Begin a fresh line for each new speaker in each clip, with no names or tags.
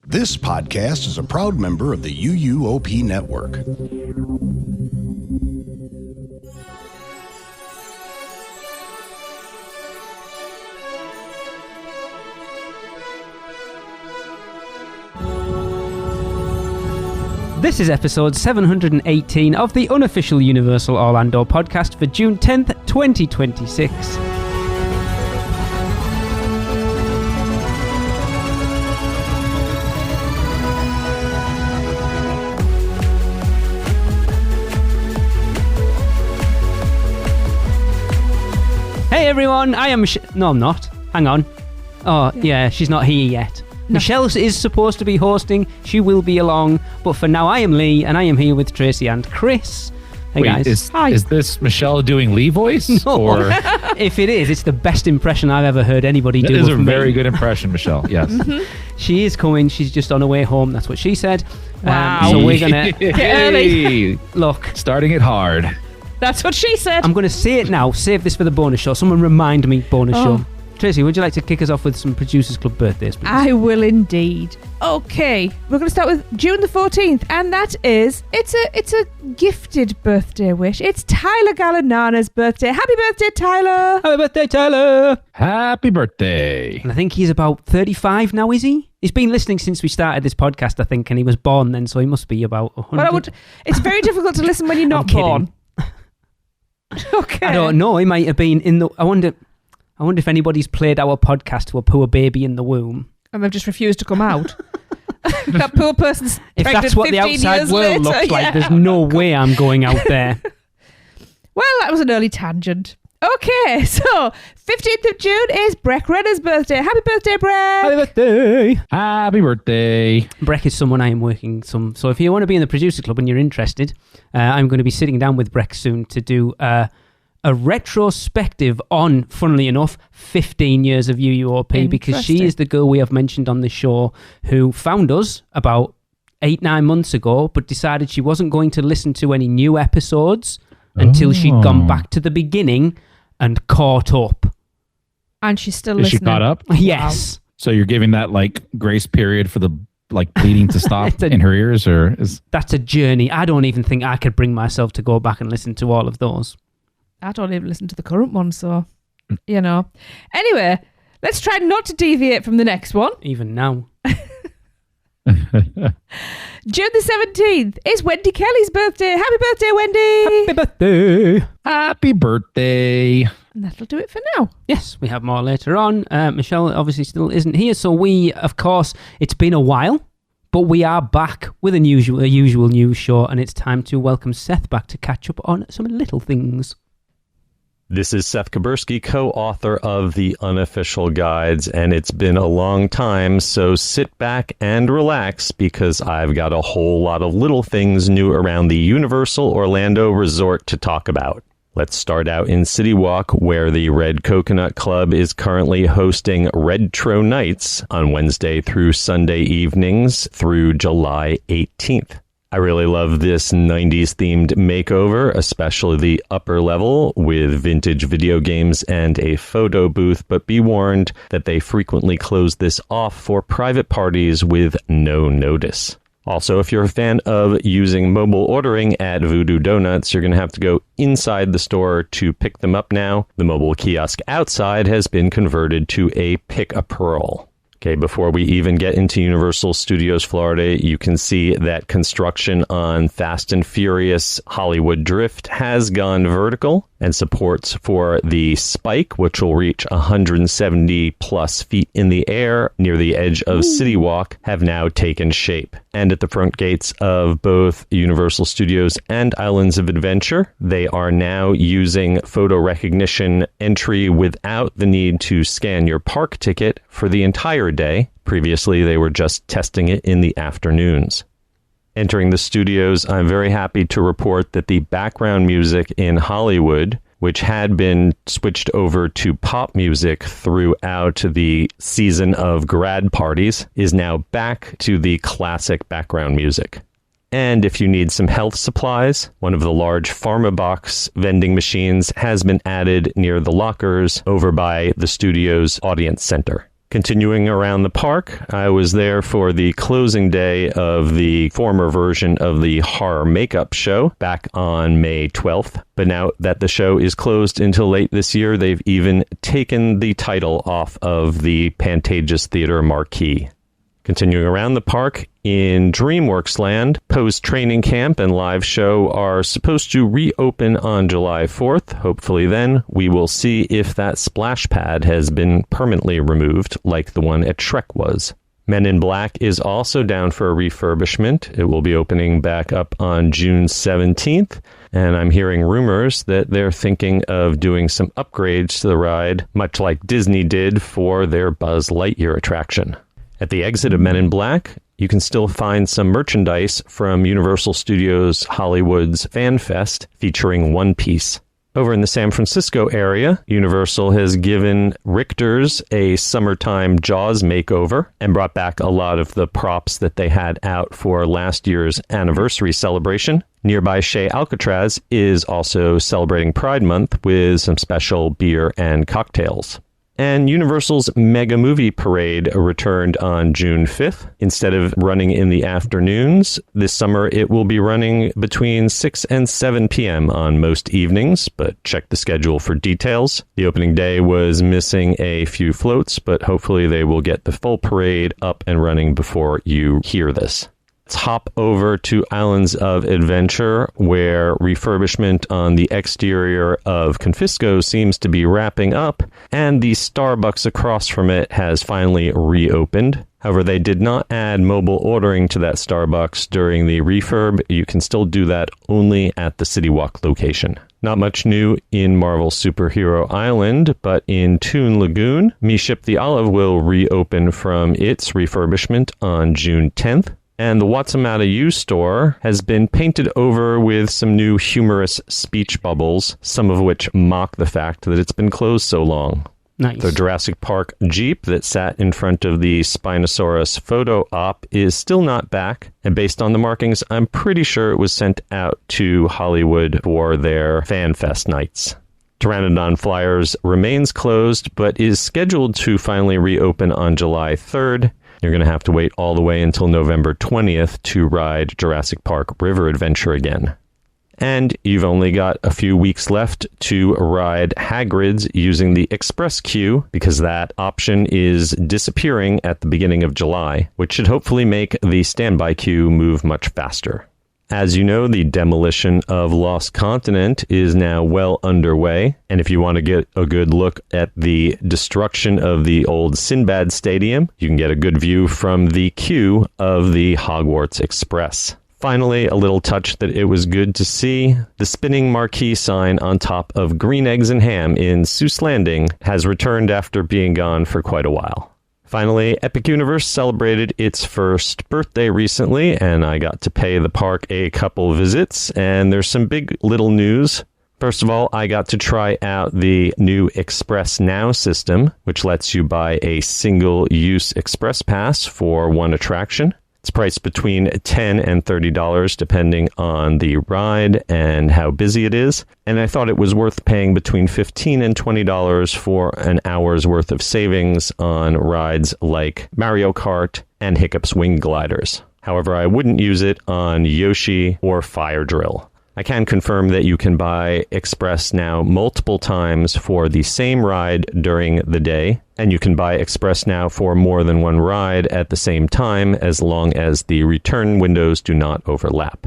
This podcast is a proud member of the UUOP network.
This is episode 718 of the unofficial Universal Orlando podcast for June 10th, 2026. Hey everyone, I am No, I'm not. Hang on. Oh, yeah, she's not here yet. No. Michelle is supposed to be hosting. She will be along. But for now, I am Lee, and I am here with Tracy and Chris. Hey, guys.
Is this Michelle doing Lee voice?
No.
Or?
If it is, it's the best impression I've ever heard anybody do.
It is a very good impression, Michelle. Yes.
Mm-hmm. She is coming. She's just on her way home. That's what she said.
Wow.
So we're going to...
Get early.
Look.
Starting it hard.
That's what she said.
I'm going to say it now. Save this for the bonus show. Someone remind me, bonus show. Tracy, would you like to kick us off with some Producers Club birthdays, please?
I will indeed. Okay, we're going to start with June the 14th, and that is, it's a gifted birthday wish. It's Tyler Gallinana's birthday. Happy birthday, Tyler!
Happy birthday, Tyler!
Happy birthday.
And I think he's about 35 now, is he? He's been listening since we started this podcast, I think, and he was born then, so he must be about 100.
Well, it's very difficult to listen when you're not born. Okay.
I don't know. He might have been in the... I wonder if anybody's played our podcast to a poor baby in the womb.
And they've just refused to come out. That poor person's
if that's what the outside world looks like, there's no way I'm going out there.
Well, that was an early tangent. Okay, so 15th of June is Breck Renner's birthday. Happy birthday, Breck!
Happy birthday!
Happy birthday.
Breck is someone I am working some... So if you want to be in the Producer Club and you're interested, I'm going to be sitting down with Breck soon to do... a retrospective on, funnily enough, 15 years of UUOP, because she is the girl we have mentioned on the show who found us about 8-9 months ago, but decided she wasn't going to listen to any new episodes until she'd gone back to the beginning and caught up.
And she's still
Is
listening.
she caught up?
Yes.
Wow. So you're giving that grace period for the bleeding to stop in her ears, or is...
That's a journey. I don't even think I could bring myself to go back and listen to all of those.
I don't even listen to the current one, so, you know. Anyway, let's try not to deviate from the next one.
Even now.
June the 17th is Wendy Kelly's birthday. Happy birthday, Wendy!
Happy birthday!
Happy birthday.
And that'll do it for now.
Yes, we have more later on. Michelle obviously still isn't here, so we, of course, it's been a while, but we are back with a usual news show, and it's time to welcome Seth back to catch up on some little things.
This is Seth Kaburski, co-author of The Unofficial Guides, and it's been a long time, so sit back and relax because I've got a whole lot of little things new around the Universal Orlando Resort to talk about. Let's start out in City Walk, where the Red Coconut Club is currently hosting Retro Nights on Wednesday through Sunday evenings through July 18th. I really love this 90s themed makeover, especially the upper level with vintage video games and a photo booth, but be warned that they frequently close this off for private parties with no notice. Also, if you're a fan of using mobile ordering at Voodoo Donuts, you're going to have to go inside the store to pick them up now. The mobile kiosk outside has been converted to a pick-a-pearl. Okay, before we even get into Universal Studios Florida, you can see that construction on Fast and Furious Hollywood Drift has gone vertical, and supports for the spike, which will reach 170 plus feet in the air near the edge of City Walk, have now taken shape. And at the front gates of both Universal Studios and Islands of Adventure, they are now using photo recognition entry without the need to scan your park ticket for the entire day. Previously, they were just testing it in the afternoons. Entering the studios, I'm very happy to report that the background music in Hollywood, which had been switched over to pop music throughout the season of grad parties, is now back to the classic background music. And if you need some health supplies, one of the large PharmaBox vending machines has been added near the lockers over by the studio's audience center. Continuing around the park, I was there for the closing day of the former version of the horror makeup show back on May 12th. But now that the show is closed until late this year, they've even taken the title off of the Pantages Theater marquee. Continuing around the park, in DreamWorks Land, Poe's training camp and live show are supposed to reopen on July 4th. Hopefully then, we will see if that splash pad has been permanently removed, like the one at Shrek was. Men in Black is also down for a refurbishment. It will be opening back up on June 17th, and I'm hearing rumors that they're thinking of doing some upgrades to the ride, much like Disney did for their Buzz Lightyear attraction. At the exit of Men in Black, you can still find some merchandise from Universal Studios Hollywood's Fan Fest featuring One Piece. Over in the San Francisco area, Universal has given Richter's a summertime Jaws makeover and brought back a lot of the props that they had out for last year's anniversary celebration. Nearby Chez Alcatraz is also celebrating Pride Month with some special beer and cocktails. And Universal's Mega Movie Parade returned on June 5th. Instead of running in the afternoons, this summer it will be running between 6 and 7 p.m. on most evenings, but check the schedule for details. The opening day was missing a few floats, but hopefully they will get the full parade up and running before you hear this. Let's hop over to Islands of Adventure, where refurbishment on the exterior of Confisco seems to be wrapping up, and the Starbucks across from it has finally reopened. However, they did not add mobile ordering to that Starbucks during the refurb. You can still do that only at the City Walk location. Not much new in Marvel Superhero Island, but in Toon Lagoon, Me Ship the Olive will reopen from its refurbishment on June 10th. And the Watsamata U store has been painted over with some new humorous speech bubbles, some of which mock the fact that it's been closed so long.
Nice.
The Jurassic Park Jeep that sat in front of the Spinosaurus photo op is still not back, and based on the markings, I'm pretty sure it was sent out to Hollywood for their Fan Fest nights. Pteranodon Flyers remains closed, but is scheduled to finally reopen on July 3rd. You're going to have to wait all the way until November 20th to ride Jurassic Park River Adventure again. And you've only got a few weeks left to ride Hagrids using the Express Queue, because that option is disappearing at the beginning of July, which should hopefully make the standby queue move much faster. As you know, the demolition of Lost Continent is now well underway, and if you want to get a good look at the destruction of the old Sinbad Stadium, you can get a good view from the queue of the Hogwarts Express. Finally, a little touch that it was good to see. The spinning marquee sign on top of Green Eggs and Ham in Seuss Landing has returned after being gone for quite a while. Finally, Epic Universe celebrated its first birthday recently, and I got to pay the park a couple visits, and there's some big little news. First of all, I got to try out the new Express Now system, which lets you buy a single-use Express Pass for one attraction. It's priced between $10 and $30 depending on the ride and how busy it is. And I thought it was worth paying between $15 and $20 for an hour's worth of savings on rides like Mario Kart and Hiccup's Wing Gliders. However, I wouldn't use it on Yoshi or Fire Drill. I can confirm that you can buy Express Now multiple times for the same ride during the day, and you can buy Express Now for more than one ride at the same time as long as the return windows do not overlap.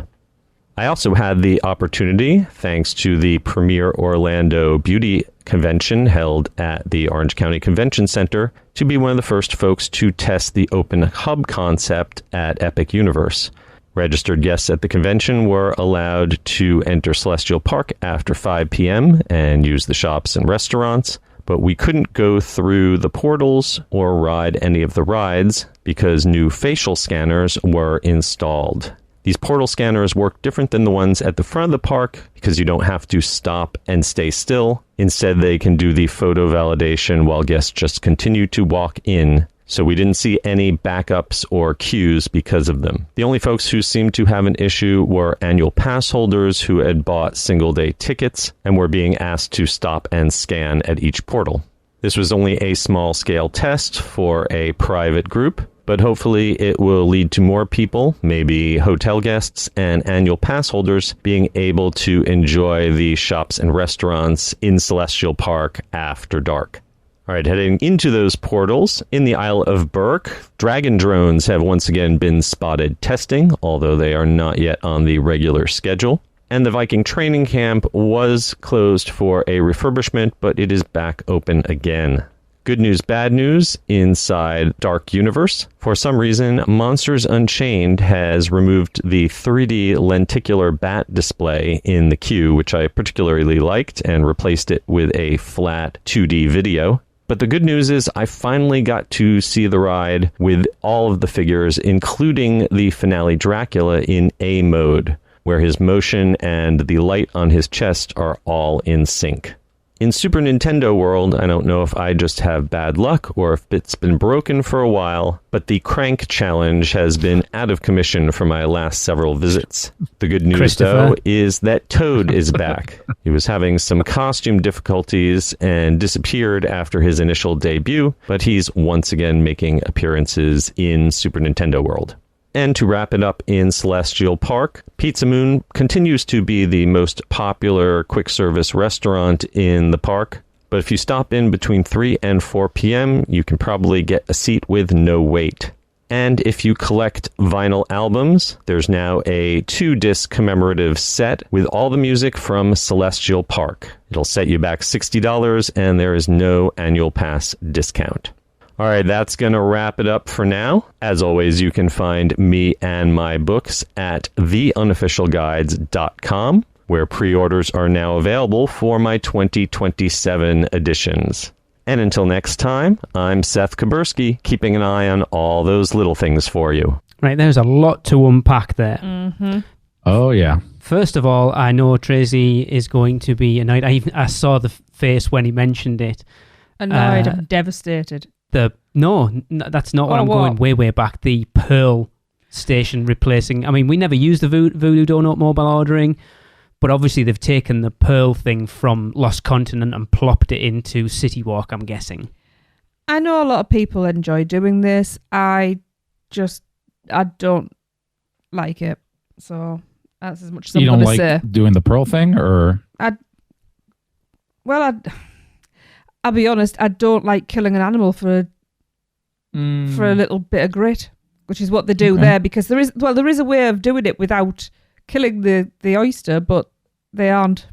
I also had the opportunity, thanks to the Premier Orlando Beauty Convention held at the Orange County Convention Center, to be one of the first folks to test the open hub concept at Epic Universe. Registered guests at the convention were allowed to enter Celestial Park after 5 p.m. and use the shops and restaurants, but we couldn't go through the portals or ride any of the rides because new facial scanners were installed. These portal scanners work different than the ones at the front of the park because you don't have to stop and stay still. Instead, they can do the photo validation while guests just continue to walk in. So we didn't see any backups or queues because of them. The only folks who seemed to have an issue were annual pass holders who had bought single-day tickets and were being asked to stop and scan at each portal. This was only a small-scale test for a private group, but hopefully it will lead to more people, maybe hotel guests and annual pass holders, being able to enjoy the shops and restaurants in Celestial Park after dark. All right, heading into those portals, in the Isle of Berk, dragon drones have once again been spotted testing, although they are not yet on the regular schedule. And the Viking training camp was closed for a refurbishment, but it is back open again. Good news, bad news, inside Dark Universe. For some reason, Monsters Unchained has removed the 3D lenticular bat display in the queue, which I particularly liked, and replaced it with a flat 2D video. But the good news is I finally got to see the ride with all of the figures, including the finale Dracula in A mode, where his motion and the light on his chest are all in sync. In Super Nintendo world, I don't know if I just have bad luck or if it's been broken for a while, but the Crank Challenge has been out of commission for my last several visits. The good news, though, is that Toad is back. He was having some costume difficulties and disappeared after his initial debut, but he's once again making appearances in Super Nintendo world. And to wrap it up in Celestial Park, Pizza Moon continues to be the most popular quick service restaurant in the park. But if you stop in between 3 and 4 p.m., you can probably get a seat with no wait. And if you collect vinyl albums, there's now a 2-disc commemorative set with all the music from Celestial Park. It'll set you back $60, and there is no annual pass discount. All right, that's going to wrap it up for now. As always, you can find me and my books at theunofficialguides.com, where pre-orders are now available for my 2027 editions. And until next time, I'm Seth Kaburski, keeping an eye on all those little things for you.
Right, there's a lot to unpack there.
Mm-hmm.
Oh, yeah.
First of all, I know Tracy is going to be annoyed. I saw the face when he mentioned it.
Annoyed, I'm devastated.
No, that's not what I'm going way back. The Pearl station replacing. I mean, we never used the Voodoo Donut mobile ordering, but obviously they've taken the Pearl thing from Lost Continent and plopped it into City Walk, I'm guessing.
I know a lot of people enjoy doing this. I don't like it. So that's as much as I'm going to say. You don't
like doing the Pearl thing, or?
I'll be honest, I don't like killing an animal for a little bit of grit, which is what they do there, because there is a way of doing it without killing the oyster, but they aren't.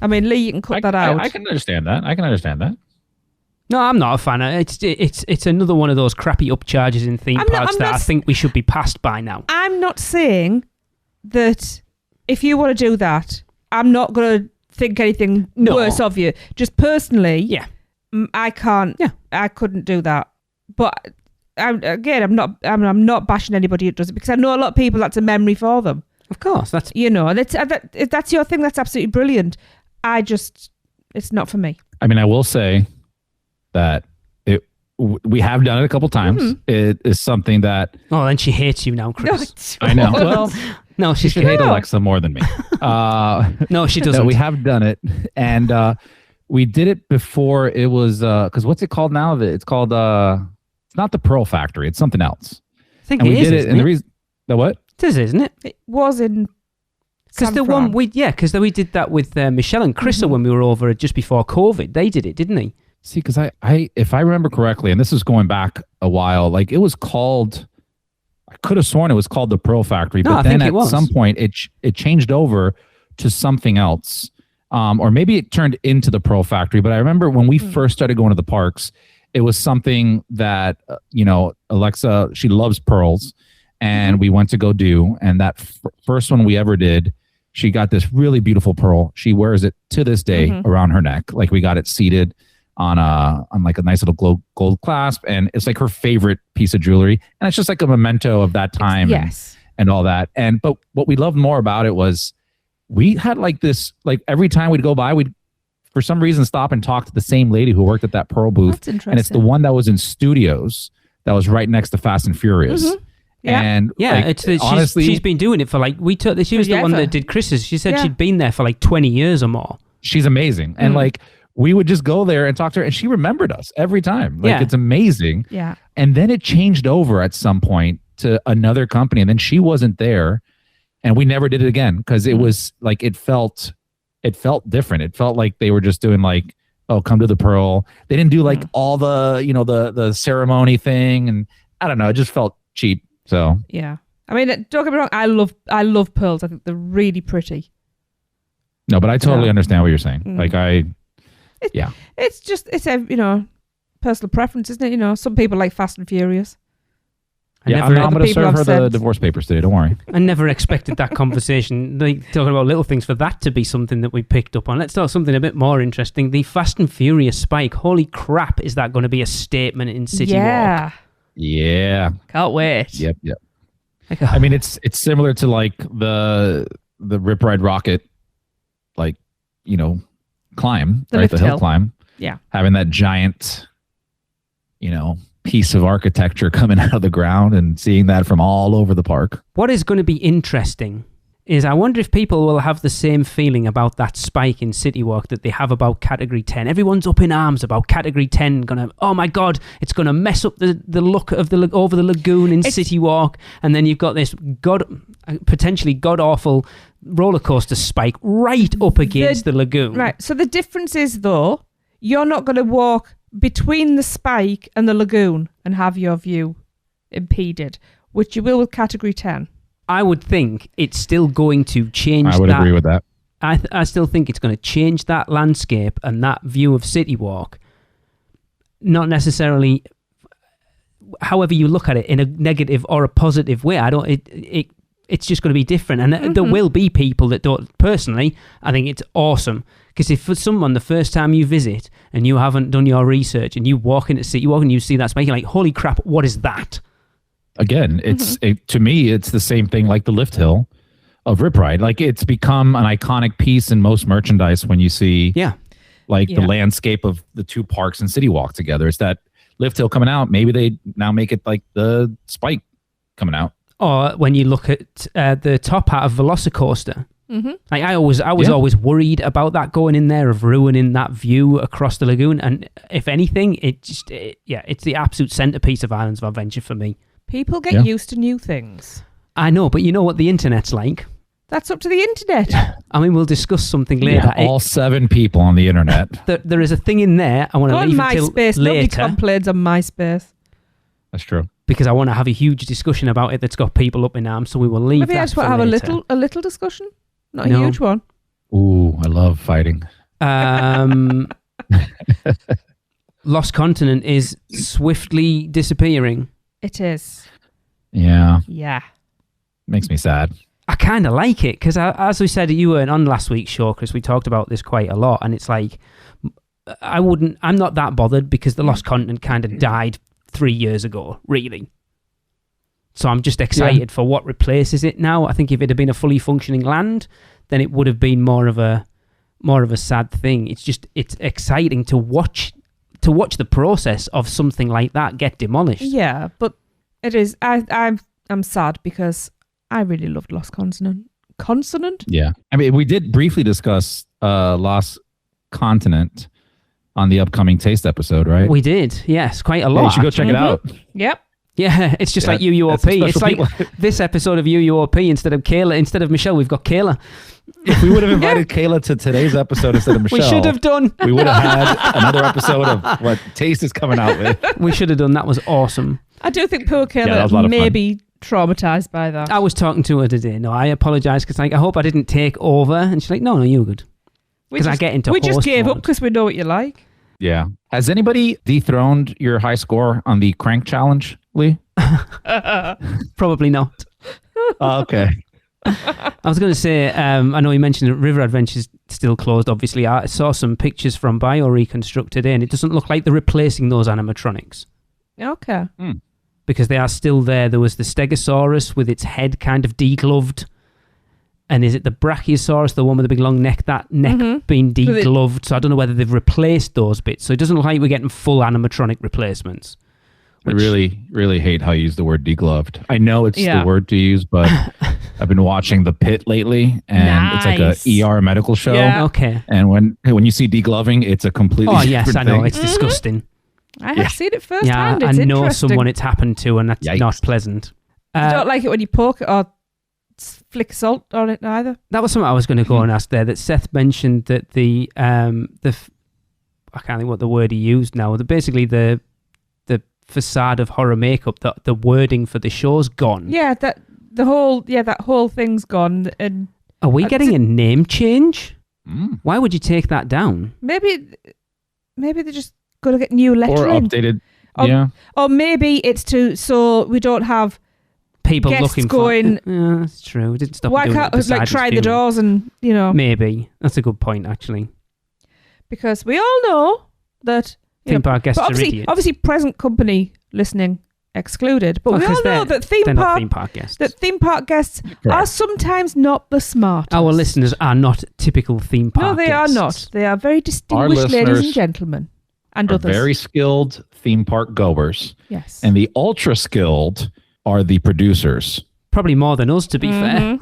I mean, Lee, you can cut that out.
I can understand that.
No, I'm not a fan. It's another one of those crappy upcharges in theme parks that I think we should be past by now.
I'm not saying that if you want to do that, I'm not going to think anything worse of you. Just personally, I can't. Yeah. I couldn't do that. But I'm not bashing anybody who does it, because I know a lot of people that's a memory for them.
Of course, that's
if that's your thing. That's absolutely brilliant. It's not for me.
I mean, I will say that we have done it a couple times. Mm-hmm. It is something that.
Oh, then she hates you now, Chris.
I know.
Well, no, she
should hate Alexa more than me.
No, she doesn't.
No, we have done it, and we did it before it was because what's it called now? It's called it's not the Pearl Factory. It's something else.
I think and it is.
And the reason the what?
It is, isn't it?
It was in.
Because because we did that with Michelle and Chrissa when we were over just before COVID. They did it, didn't they?
See, because I if I remember correctly, and this is going back a while, like it was called. I could have sworn it was called the Pearl Factory, but then at some point it changed over to something else, or maybe it turned into the Pearl Factory. But I remember when we first started going to the parks, it was something that Alexa, she loves pearls, and we went to go do. And that first one we ever did, she got this really beautiful pearl. She wears it to this day around her neck. Like we got it seated on like a nice little gold clasp, and it's like her favorite piece of jewelry, and it's just like a memento of that time, and all that. But what we loved more about it was we had like this, like every time we'd go by, we'd for some reason stop and talk to the same lady who worked at that Pearl booth.
That's interesting.
And it's the one that was in Studios that was right next to Fast and Furious.
Yeah.
And
honestly, she's been doing it for like she was the one that did Chris's. She said she'd been there for like 20 years or more.
She's amazing, and like we would just go there and talk to her, and she remembered us every time. Like, it's amazing.
Yeah.
And then it changed over at some point to another company, and then she wasn't there, and we never did it again because it was like it felt different. It felt like they were just doing like, oh, come to the Pearl. They didn't do like all the, you know, the ceremony thing, and I don't know, it just felt cheap. So
yeah. I mean, don't get me wrong, I love pearls. I think they're really pretty.
No, but I totally understand what you're saying. Like
it's just, it's a, you know, personal preference, isn't it? You know, some people like Fast and Furious.
I'm going to serve her the divorce papers today. Don't worry.
I never expected that conversation. Like, talking about little things, for that to be something that we picked up on. Let's talk something a bit more interesting. The Fast and Furious spike. Holy crap! Is that going to be a statement in City Walk?
Yeah.
Can't wait.
Yep. I mean, it's similar to like the Rip Ride Rocket, like, you know, climb, the hill climb.
Yeah.
Having that giant, you know, piece of architecture coming out of the ground and seeing that from all over the park.
What is going to be interesting is I wonder if people will have the same feeling about that spike in City Walk that they have about Category 10. Everyone's up in arms about Category 10. Oh my God, it's going to mess up the look of over the lagoon in City Walk. And then you've got this potentially god-awful roller coaster spike right up against the lagoon.
Right. So the difference is, though, you're not going to walk between the spike and the lagoon and have your view impeded, which you will with Category 10.
I would think it's still going to change that.
I would agree with that.
I still think it's going to change that landscape and that view of City Walk. Not necessarily, however you look at it, in a negative or a positive way. It's just going to be different. And there will be people that don't. Personally, I think it's awesome. Because if for someone, the first time you visit and you haven't done your research and you walk into City Walk and you see that spike, you're like, holy crap, what is that?
Again, to me, it's the same thing like the lift hill of Rip Ride. Like, it's become an iconic piece in most merchandise when you see the landscape of the two parks and City Walk together. It's that lift hill coming out. Maybe they now make it like the spike coming out. Or
when you look at the top hat of Velocicoaster. Like, I was always worried about that going in there, of ruining that view across the lagoon. And if anything, it's the absolute centerpiece of Islands of Adventure for me.
People get used to new things.
I know, but you know what the internet's like.
That's up to the internet.
I mean, we'll discuss something later.
Yeah, all 7 people on the internet.
There is a thing in there. I want to leave until later.
Nobody complains on MySpace.
That's true.
Because I want to have a huge discussion about it that's got people up in arms, so we will leave that for later. Maybe I just want to have
a little discussion? Not a huge one.
Ooh, I love fighting.
Lost Continent is swiftly disappearing.
It is.
Yeah.
Yeah.
Makes me sad.
I kind of like it because, as we said, you weren't on last week's show, Chris. We talked about this quite a lot, and it's like I'm not that bothered because the Lost Continent kind of died 3 years ago, really. So I'm just excited for what replaces it now. I think if it had been a fully functioning land, then it would have been more of a sad thing. It's exciting to watch the process of something like that get demolished.
Yeah, but it is. I'm sad because I really loved Lost Continent. Consonant?
Yeah. I mean, we did briefly discuss Lost Continent on the upcoming Taste episode, right?
We did. Yes, quite a lot.
You should go check it out.
Yep.
Yeah, it's just like UUOP. It's like this episode of UUOP instead of Michelle, we've got Kayla.
If we would have invited Kayla to today's episode instead of Michelle,
we should have done.
We would have had another episode of what Taste is coming out with.
We should have done. That was awesome.
I do think poor Kayla may be traumatized by that.
I was talking to her today. No, I apologise because I hope I didn't take over. And she's like, no, you were good. Because I get into
We just gave up because we know what you like.
Yeah. Has anybody dethroned your high score on the crank challenge, Lee?
Probably not.
Okay.
I was going to say, I know you mentioned that River Adventure's still closed, obviously. I saw some pictures from BioReconstruct today, and it doesn't look like they're replacing those animatronics.
Okay.
Because they are still there. There was the Stegosaurus with its head kind of degloved. And is it the Brachiosaurus, the one with the big long neck, that neck being degloved? So I don't know whether they've replaced those bits. So it doesn't look like we're getting full animatronic replacements.
I really, really hate how you use the word degloved. I know it's the word to use, but I've been watching The Pit lately, and it's like a ER medical show.
Yeah. Okay.
And when you see degloving, it's a completely
yes, I know.
thing.
It's disgusting.
I have seen it firsthand.
Yeah,
It's
I know
interesting.
someone it's happened to, and that's not pleasant.
I don't like it when you poke it or flick salt on it either.
That was something I was going to go and ask there. That Seth mentioned that the I can't think what the word he used now. Basically the facade of horror makeup, the wording for the show's gone.
Yeah, that whole thing's gone. And
are we getting a name change? Why would you take that down?
Maybe they're just going to get new lettering
or updated.
Or maybe it's so we don't have
people
guests
looking
going.
Yeah, that's true. We didn't stop.
Why can't try the doors and
Maybe that's a good point actually.
Because we all know that
theme park guests are idiots.
Obviously, present company listening excluded. But we all know that theme park guests are sometimes not the smartest.
Our listeners are not typical theme park guests.
No, they are not. They are very distinguished ladies and gentlemen. And others.
Very skilled theme park goers.
Yes.
And the ultra skilled are the producers.
Probably more than us, to be fair.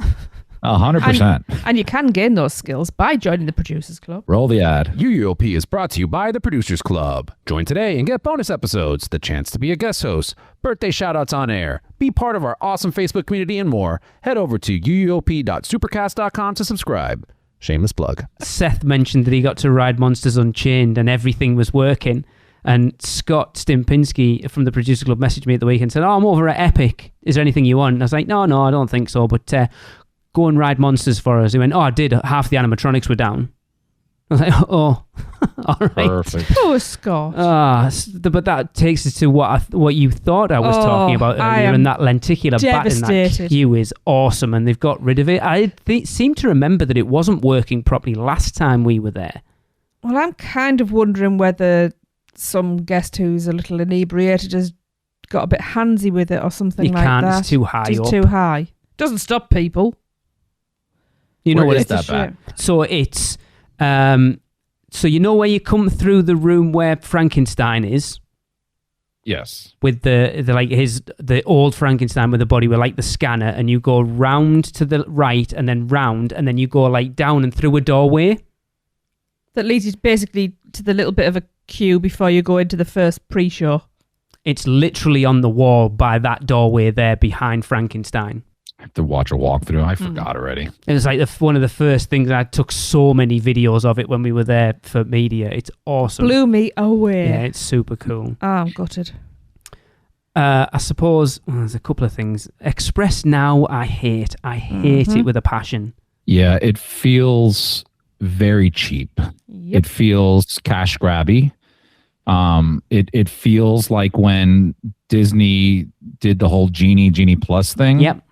100%.
And you can gain those skills by joining the Producers Club.
Roll the ad.
UUOP is brought to you by the Producers Club. Join today and get bonus episodes, the chance to be a guest host, birthday shoutouts on air, be part of our awesome Facebook community, and more. Head over to uuop.supercast.com to subscribe. Shameless plug.
Seth mentioned that he got to ride Monsters Unchained and everything was working. And Scott Stimpinski from the Producer Club messaged me at the weekend and said, I'm over at Epic. Is there anything you want? And I was like, no, I don't think so. But go and ride Monsters for us. He went, I did. Half the animatronics were down. I was like, all right.
Perfect.
Poor Scott.
But that takes us to what you thought I was talking about earlier, and that lenticular bat in that queue is awesome, and they've got rid of it. I seem to remember that it wasn't working properly last time we were there.
Well, I'm kind of wondering whether some guest who's a little inebriated has got a bit handsy with it or something like that.
It's too high
It's
up.
too high. Doesn't stop people.
You know what
is that bat?
So it's so you know where you come through the room where Frankenstein is?
Yes.
With the old Frankenstein with the body with like the scanner, and you go round to the right and then round and then you go like down and through a doorway.
That leads you basically to the little bit of a queue before you go into the first pre-show.
It's literally on the wall by that doorway there behind Frankenstein.
I have to watch a walkthrough. I forgot already.
It was like one of the first things. I took so many videos of it when we were there for media. It's awesome.
Blew me away.
Yeah, it's super cool.
Oh, I'm gutted.
I suppose there's a couple of things. Express Now, I hate. I hate it with a passion.
Yeah, it feels very cheap.
Yep.
It feels cash grabby. It feels like when Disney did the whole Genie Plus thing.
Yep.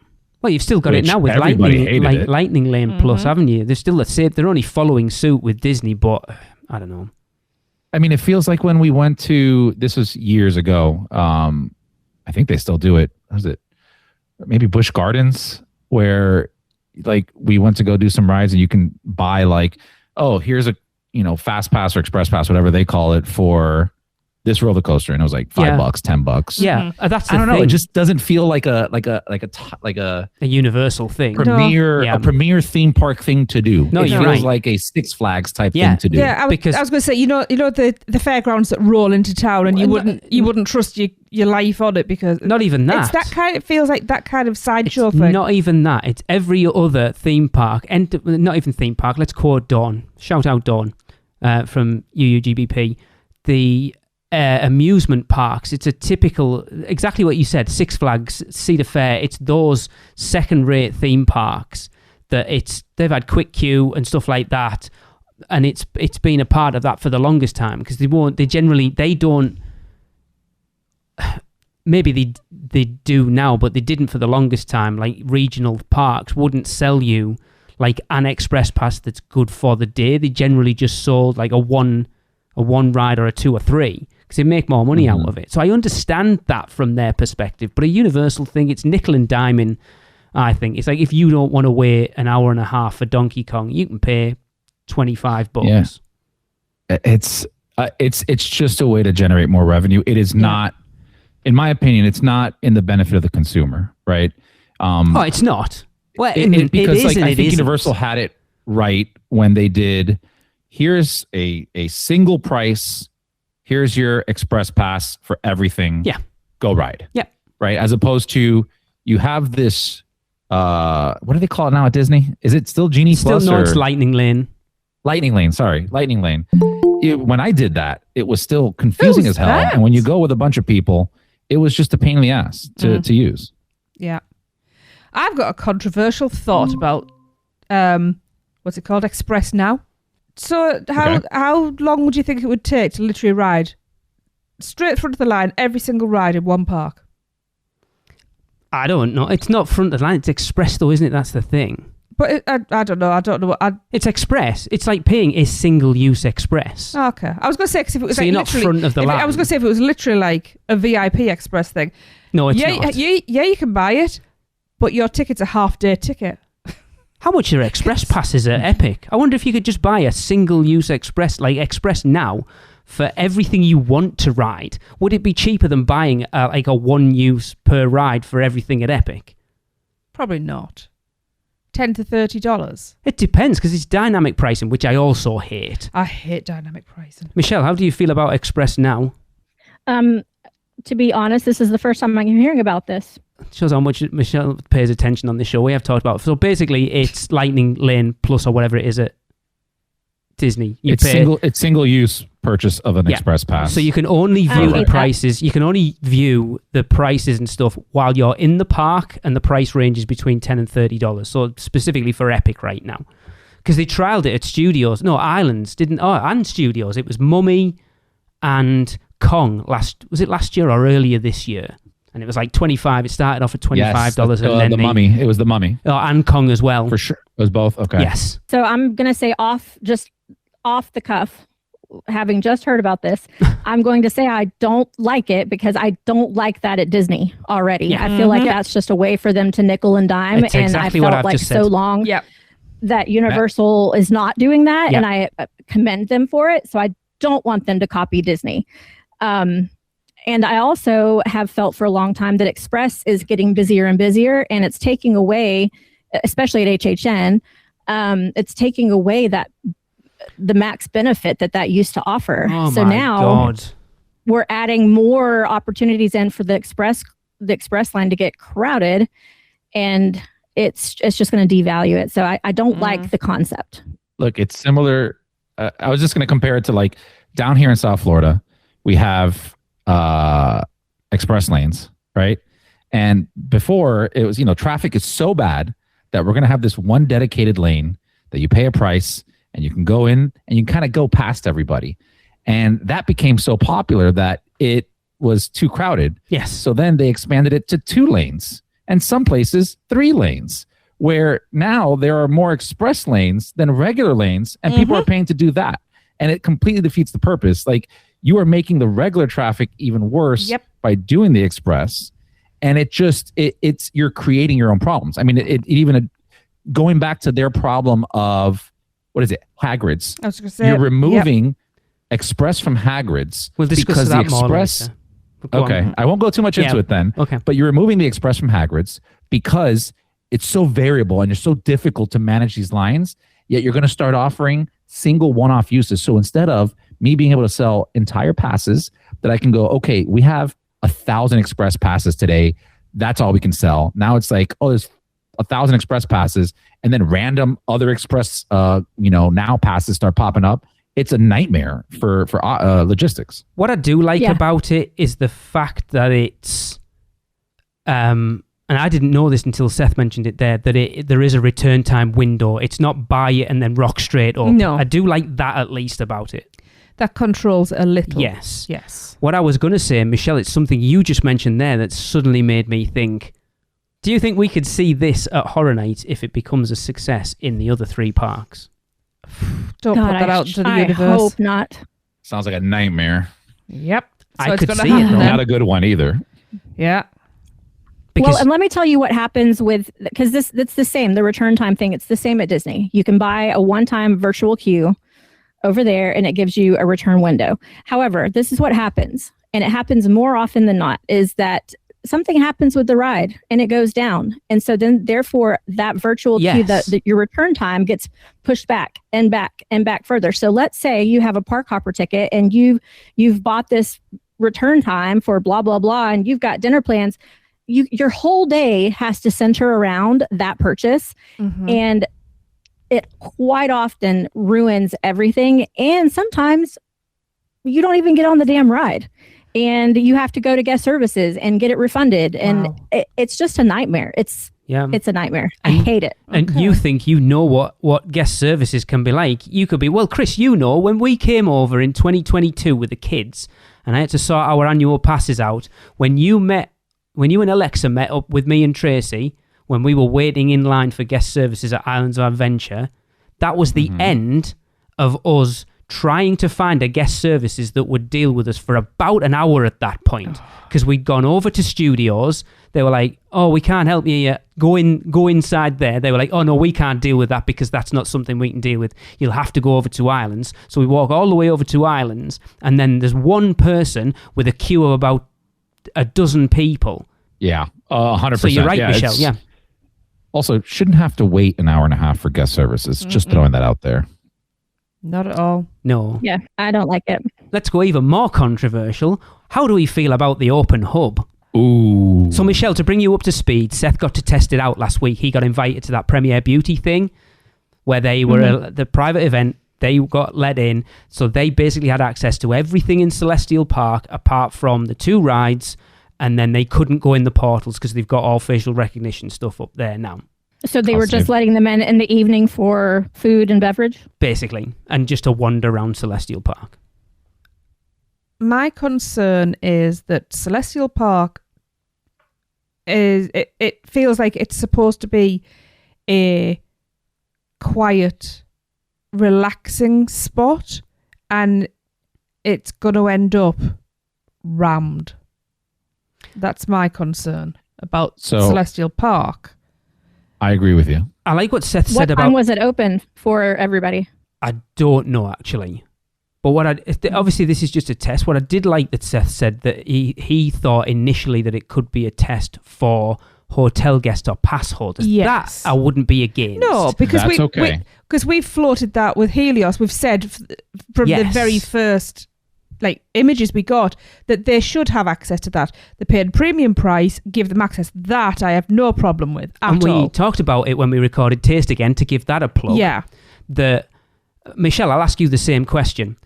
Well, you've still got it now with Lightning Lane Plus, haven't you? They're still the same. They're only following suit with Disney, but I don't know.
I mean, it feels like when we went to, this was years ago. I think they still do it. Was it maybe Busch Gardens, where like we went to go do some rides and you can buy like, oh, here's a fast pass or express pass, whatever they call it, for this roller coaster, and it was like $5, $10.
Yeah, that's the
I don't
thing.
know. It just doesn't feel like a
universal thing.
A premier theme park thing to do.
No,
it
you're
feels
right.
like a Six Flags type thing to do.
Yeah, I was going to say, the fairgrounds that roll into town, and you wouldn't trust your life on it because
not even that.
It's that kind. It feels like that kind of sideshow thing.
Not even that. It's every other theme park, and not even theme park. Let's quote Dawn. Shout out Dawn from UUGBP. The amusement parks. It's a typical, exactly what you said, Six Flags, Cedar Fair. It's those second-rate theme parks that they've had quick queue and stuff like that, and it's been a part of that for the longest time because they don't. Maybe they do now, but they didn't for the longest time. Like regional parks wouldn't sell you like an express pass that's good for the day. They generally just sold like a one ride or a two or three because they make more money out of it. So I understand that from their perspective, but a universal thing, it's nickel and diming. I think it's like if you don't want to wait an hour and a half for Donkey Kong, you can pay $25.
Yeah. It's just a way to generate more revenue. It is not, in my opinion, it's not in the benefit of the consumer, right?
It's not. Well,
because I think Universal had it right when they did. Here's a single price. Here's your express pass for everything.
Yeah.
Go ride.
Yeah.
Right. As opposed to you have this. What do they call it now at Disney? Is it still Genie Plus?
No, it's Lightning Lane.
Lightning Lane. Sorry, Lightning Lane. When I did that, it was still confusing as hell. And when you go with a bunch of people, it was just a pain in the ass to use.
Yeah. I've got a controversial thought about what's it called? Express Now. So how long would you think it would take to literally ride straight front of the line every single ride in one park?
I don't know. It's not front of the line. It's express though, isn't it? That's the thing.
But I don't know. I don't know.
It's express. It's like paying a single-use express.
Okay. I was going to say, because if it was
so
like
you're not front of the line.
I was going to say if it was literally like a VIP express thing.
No, it's not.
Yeah, you can buy it, but your ticket's a half-day ticket.
How much are express passes at Epic? I wonder if you could just buy a single-use express, like Express Now, for everything you want to ride. Would it be cheaper than buying like a one-use per ride for everything at Epic?
Probably not. $10 to $30.
It depends, because it's dynamic pricing, which I also hate.
I hate dynamic pricing.
Michelle, how do you feel about Express Now?
To be honest, this is the first time I'm hearing about this.
Shows how much Michelle pays attention on this show. We have talked about. So basically, it's Lightning Lane Plus or whatever it is at Disney.
It's single use purchase of an express pass.
So you can only view the prices. You can only view the prices and stuff while you're in the park, and the price range is between $10 and $30. So specifically for Epic right now, because they trialed it at studios. No, Islands didn't. Oh, and studios. It was Mummy and Kong last year or earlier this year. And it was like $25. It started off at $25,
yes,
and then
the Mummy. It was the Mummy.
Oh, and Kong as well.
For sure, it was both. Okay.
Yes.
So I'm gonna say off the cuff, having just heard about this, I'm going to say I don't like it because I don't like that at Disney already. Yeah. I feel like that's just a way for them to nickel and dime,
it's exactly
and I
what
felt
I've
like
just
so
said.
long that Universal is not doing that, and I commend them for it. So I don't want them to copy Disney. And I also have felt for a long time that Express is getting busier and busier, and it's taking away, especially at HHN, it's taking away the max benefit that used to offer.
Oh
so
my
now
God.
We're adding more opportunities in for the express line to get crowded, and it's just going to devalue it. So I don't like the concept.
Look, it's similar. I was just going to compare it to like down here in South Florida, we have express lanes, right? And before it was, traffic is so bad that we're going to have this one dedicated lane that you pay a price and you can go in and you kind of go past everybody. And that became so popular that it was too crowded.
Yes.
So then they expanded it to 2 lanes and some places 3 lanes, where now there are more express lanes than regular lanes, and people are paying to do that. And it completely defeats the purpose. Like, you are making the regular traffic even worse by doing the express. And it's you're creating your own problems. I mean, it even going back to their problem of, what is it? Hagrids.
I was going to say,
you're removing express from Hagrids.
We'll discuss that more later.
Okay. I won't go too much into it then.
Okay.
But you're removing the express from Hagrids because it's so variable and it's so difficult to manage these lines, yet you're going to start offering single one-off uses. So instead of me being able to sell entire passes that I can go, okay, we have 1,000 express passes today. That's all we can sell. Now it's like, oh, there's 1,000 express passes, and then random other express, now passes start popping up. It's a nightmare for logistics.
What I do like about it is the fact that it's, and I didn't know this until Seth mentioned it there, that there is a return time window. It's not buy it and then rock straight up.
No.
I do like that at least about it.
That controls a little.
Yes. What I was going to say, Michelle, it's something you just mentioned there that suddenly made me think, do you think we could see this at Horror Nights if it becomes a success in the other 3 parks?
Don't put that out to the universe.
I hope not.
Sounds like a nightmare.
Yep. So
I could see
it.
Not a good one either.
Yeah.
Well, and let me tell you what happens because it's the same, the return time thing. It's the same at Disney. You can buy a one-time virtual queue over there, and it gives you a return window. However, this is what happens, and it happens more often than not, is that something happens with the ride and it goes down. And so then therefore that virtual queue, your return time gets pushed back and back and back further. So let's say you have a park hopper ticket and you've bought this return time for blah, blah, blah, and you've got dinner plans. Your whole day has to center around that purchase. Mm-hmm. And it quite often ruins everything. And sometimes you don't even get on the damn ride. And you have to go to guest services and get it refunded. And it's just a nightmare. It's a nightmare. I hate it.
And you think you know what guest services can be like. You could be, well, Chris, when we came over in 2022 with the kids and I had to sort our annual passes out, when you and Alexa met up with me and Tracy, when we were waiting in line for guest services at Islands of Adventure, that was the end of us trying to find a guest services that would deal with us for about an hour at that point, because we'd gone over to studios. They were like, oh, we can't help you yet. Go inside there. They were like, oh no, we can't deal with that because that's not something we can deal with. You'll have to go over to Islands. So we walk all the way over to Islands, and then there's one person with a queue of about a dozen people.
Yeah, 100%.
So you're right, Michelle. Yeah.
Also, shouldn't have to wait an hour and a half for guest services. Just throwing that out there.
Not at all.
No.
Yeah, I don't like it.
Let's go even more controversial. How do we feel about the open hub?
Ooh.
So, Michelle, to bring you up to speed, Seth got to test it out last week. He got invited to that Premier Beauty thing where they were the private event. They got let in. So they basically had access to everything in Celestial Park apart from the 2 rides. And then they couldn't go in the portals because they've got all facial recognition stuff up there now.
So they were just letting them in the evening for food and beverage?
Basically, and just to wander around Celestial Park.
My concern is that Celestial Park it feels like it's supposed to be a quiet, relaxing spot, and it's going to end up rammed. That's my concern about Celestial Park.
I agree with you.
I like what Seth said about...
What time was it open for everybody?
I don't know, actually. But obviously this is just a test. What I did like that Seth said that he thought initially that it could be a test for hotel guests or pass holders.
Yes.
That I wouldn't be against.
No, because we've floated that with Helios. We've said from the very first images we got that they should have access to that. They paid premium price, give them access. That I have no problem with at all.
We talked about it when we recorded Taste Again to give that a plug.
Yeah.
Michelle, I'll ask you the same question.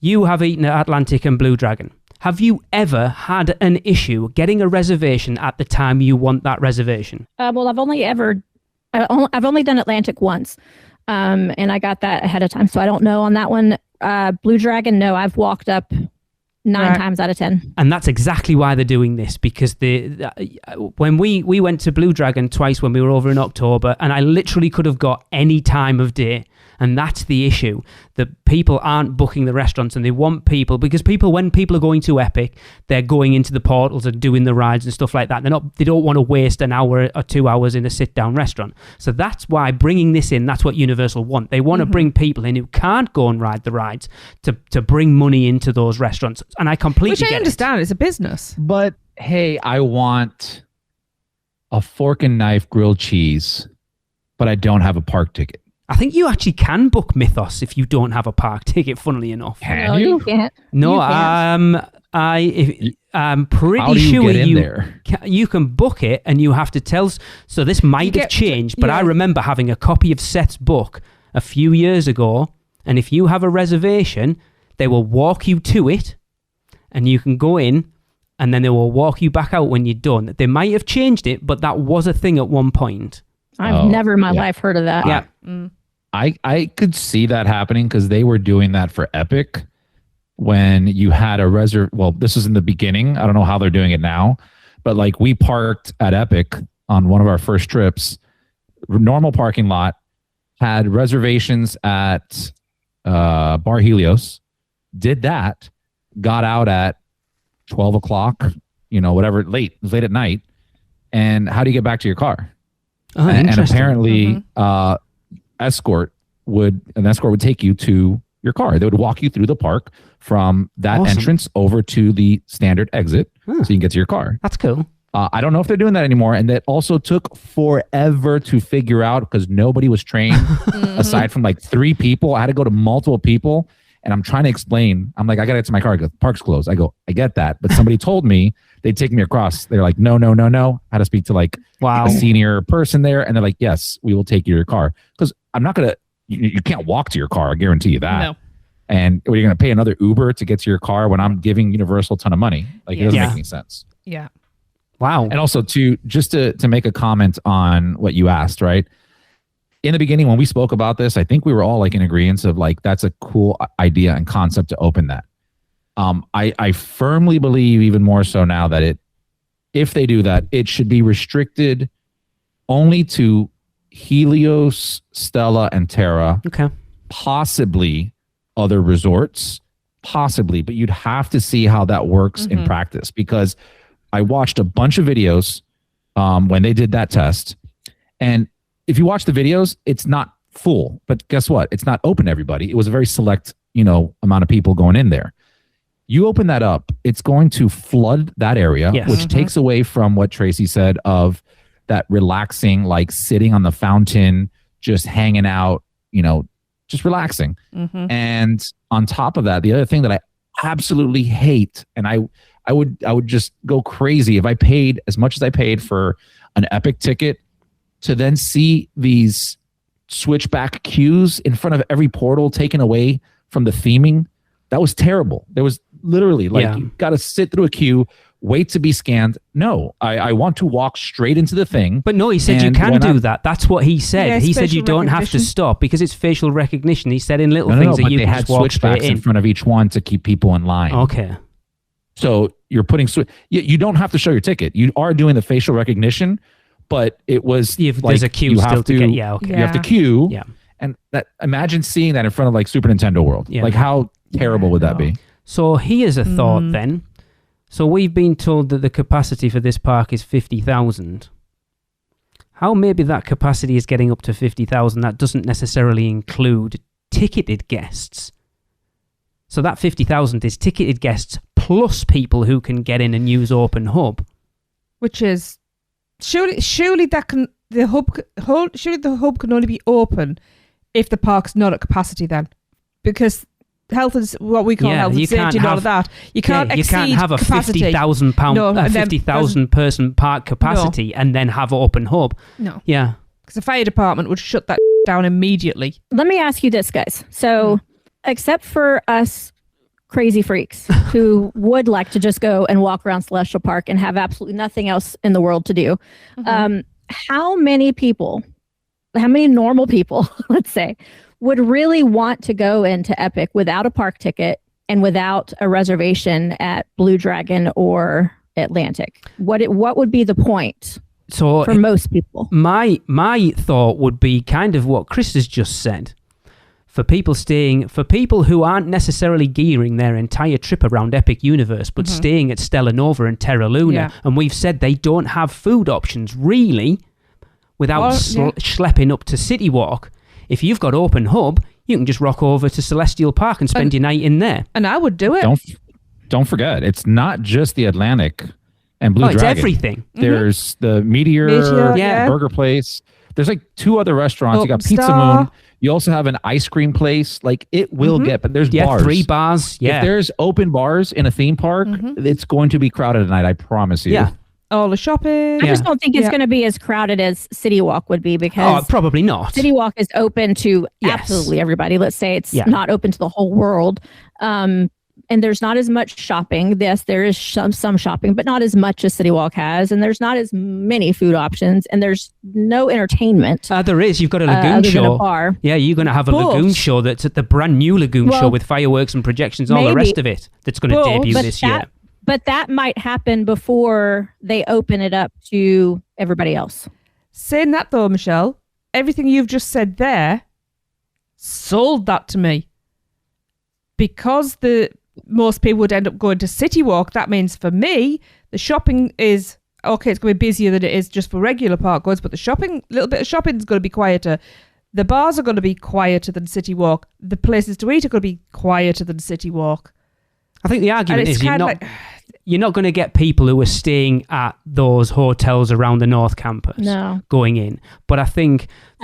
You have eaten at Atlantic and Blue Dragon. Have you ever had an issue getting a reservation at the time you want that reservation?
Well, I've only done Atlantic once, and I got that ahead of time, so I don't know on that one. Blue Dragon, no, I've walked up 9 times out of 10.
And that's exactly why they're doing this, because when we went to Blue Dragon twice when we were over in October, and I literally could have got any time of day. And that's the issue, that people aren't booking the restaurants, and they want people, because when people are going to Epic, they're going into the portals and doing the rides and stuff like that. They don't want to waste an hour or 2 hours in a sit-down restaurant. So that's why bringing this in, that's what Universal want. They want to bring people in who can't go and ride the rides to bring money into those restaurants. And I completely get it.
Which I understand, it's a business.
But hey, I want a fork and knife grilled cheese, but I don't have a park ticket.
I think you actually can book Mythos if you don't have a park ticket, funnily enough.
Can you?
Can't.
No, I'm pretty sure you can book it, and you have to tell... So this might have changed, but I remember having a copy of Seth's book a few years ago, and if you have a reservation, they will walk you to it, and you can go in, and then they will walk you back out when you're done. They might have changed it, but that was a thing at one point.
I've never in my life heard of that.
Yeah.
I could see that happening because they were doing that for Epic when you had a well, this was in the beginning. I don't know how they're doing it now, but we parked at Epic on one of our first trips, normal parking lot, had reservations at Bar Helios, did that, got out at 12 o'clock, whatever, late at night. And how do you get back to your car?
Oh,
and apparently, an escort would take you to your car. They would walk you through the park from that entrance over to the standard exit, so you can get to your car.
That's cool.
I don't know if they're doing that anymore. And that also took forever to figure out because nobody was trained aside from like 3 people. I had to go to multiple people and I'm trying to explain. I'm like, I got to get to my car. I go, park's closed. I go, I get that. But somebody told me they'd take me across. They're like, no. I had to speak to like a senior person there. And they're like, yes, we will take you to your car. Because I'm not going to, you can't walk to your car. I guarantee you that. No. And are you going to pay another Uber to get to your car when I'm giving Universal a ton of money? Like it doesn't make any sense.
Yeah.
Wow.
And also to make a comment on what you asked, right? In the beginning, when we spoke about this, I think we were all like in agreement of like, that's a cool idea and concept to open that. I firmly believe even more so now that if they do that, it should be restricted only to Helios, Stella, and Terra.
Okay.
Possibly other resorts, possibly, but you'd have to see how that works in practice because I watched a bunch of videos when they did that test. And if you watch the videos, it's not full. But guess what? It's not open to everybody. It was a very select, amount of people going in there. You open that up, it's going to flood that area, which takes away from what Tracy said of that relaxing, like sitting on the fountain, just hanging out, just relaxing. And on top of that, the other thing that I absolutely hate, and I would just go crazy if I paid as much as I paid for an Epic ticket to then see these switchback queues in front of every portal taken away from the theming. That was terrible. There was literally you got to sit through a queue, wait to be scanned. No, I want to walk straight into the thing.
But no, he said you can do that. That's what he said. Yeah, he said you don't have to stop because it's facial recognition. He said in little things that you can just walk straight in
front of each one to keep people in line.
Okay.
So you're putting you don't have to show your ticket. You are doing the facial recognition, but it was
there's a queue still to get. Yeah, okay.
You have to queue. Yeah. And imagine seeing that in front of like Super Nintendo World. Yeah. Like how terrible would that be?
So here's a thought then. So we've been told that the capacity for this park is 50,000. How maybe that capacity is getting up to 50,000, that doesn't necessarily include ticketed guests. So that 50,000 is ticketed guests plus people who can get in and use Open Hub.
Which is surely the hub can only be open if the park's not at capacity then. Because health is what we call health and safety and all of that. You can't
have a 50,000 person park capacity and then have Open Hub.
No.
Yeah.
Because the fire department would shut that down immediately.
Let me ask you this, guys. So, except for us crazy freaks who would like to just go and walk around Celestial Park and have absolutely nothing else in the world to do, how many normal people, let's say, would really want to go into Epic without a park ticket and without a reservation at Blue Dragon or Atlantic? What would be the point for most people?
My thought would be kind of what Chris has just said. For people who aren't necessarily gearing their entire trip around Epic Universe, but staying at Stella Nova and Terra Luna, and we've said they don't have food options really without schlepping up to City Walk. If you've got Open Hub, you can just rock over to Celestial Park and spend your night in there.
And I would do it.
Don't forget, it's not just the Atlantic and Blue Dragon.
It's everything.
There's the Meteor Burger Place. There's like 2 other restaurants. You got Pizza Moon. You also have an ice cream place. Like it will get, but there's bars.
3 bars. Yeah.
If there's open bars in a theme park, it's going to be crowded at night. I promise you.
Yeah.
All the shopping.
I just don't think it's going to be as crowded as City Walk would be because
probably not.
City Walk is open to absolutely everybody. Let's say it's not open to the whole world. And there's not as much shopping. Yes, there is some shopping, but not as much as City Walk has. And there's not as many food options. And there's no entertainment.
There is. You've got a lagoon show.
A bar.
Yeah, you're going to have a lagoon show that's at the brand new lagoon show with fireworks and projections and all the rest of it that's going to debut this year.
But that might happen before they open it up to everybody else.
Saying that though, Michelle, everything you've just said there sold that to me. Because most people would end up going to City Walk, that means for me, the shopping is, okay, it's going to be busier than it is just for regular park goers, but the little bit of shopping is going to be quieter. The bars are going to be quieter than City Walk. The places to eat are going to be quieter than City Walk.
I think the argument is you're not going to get people who are staying at those hotels around the North Campus going in. But I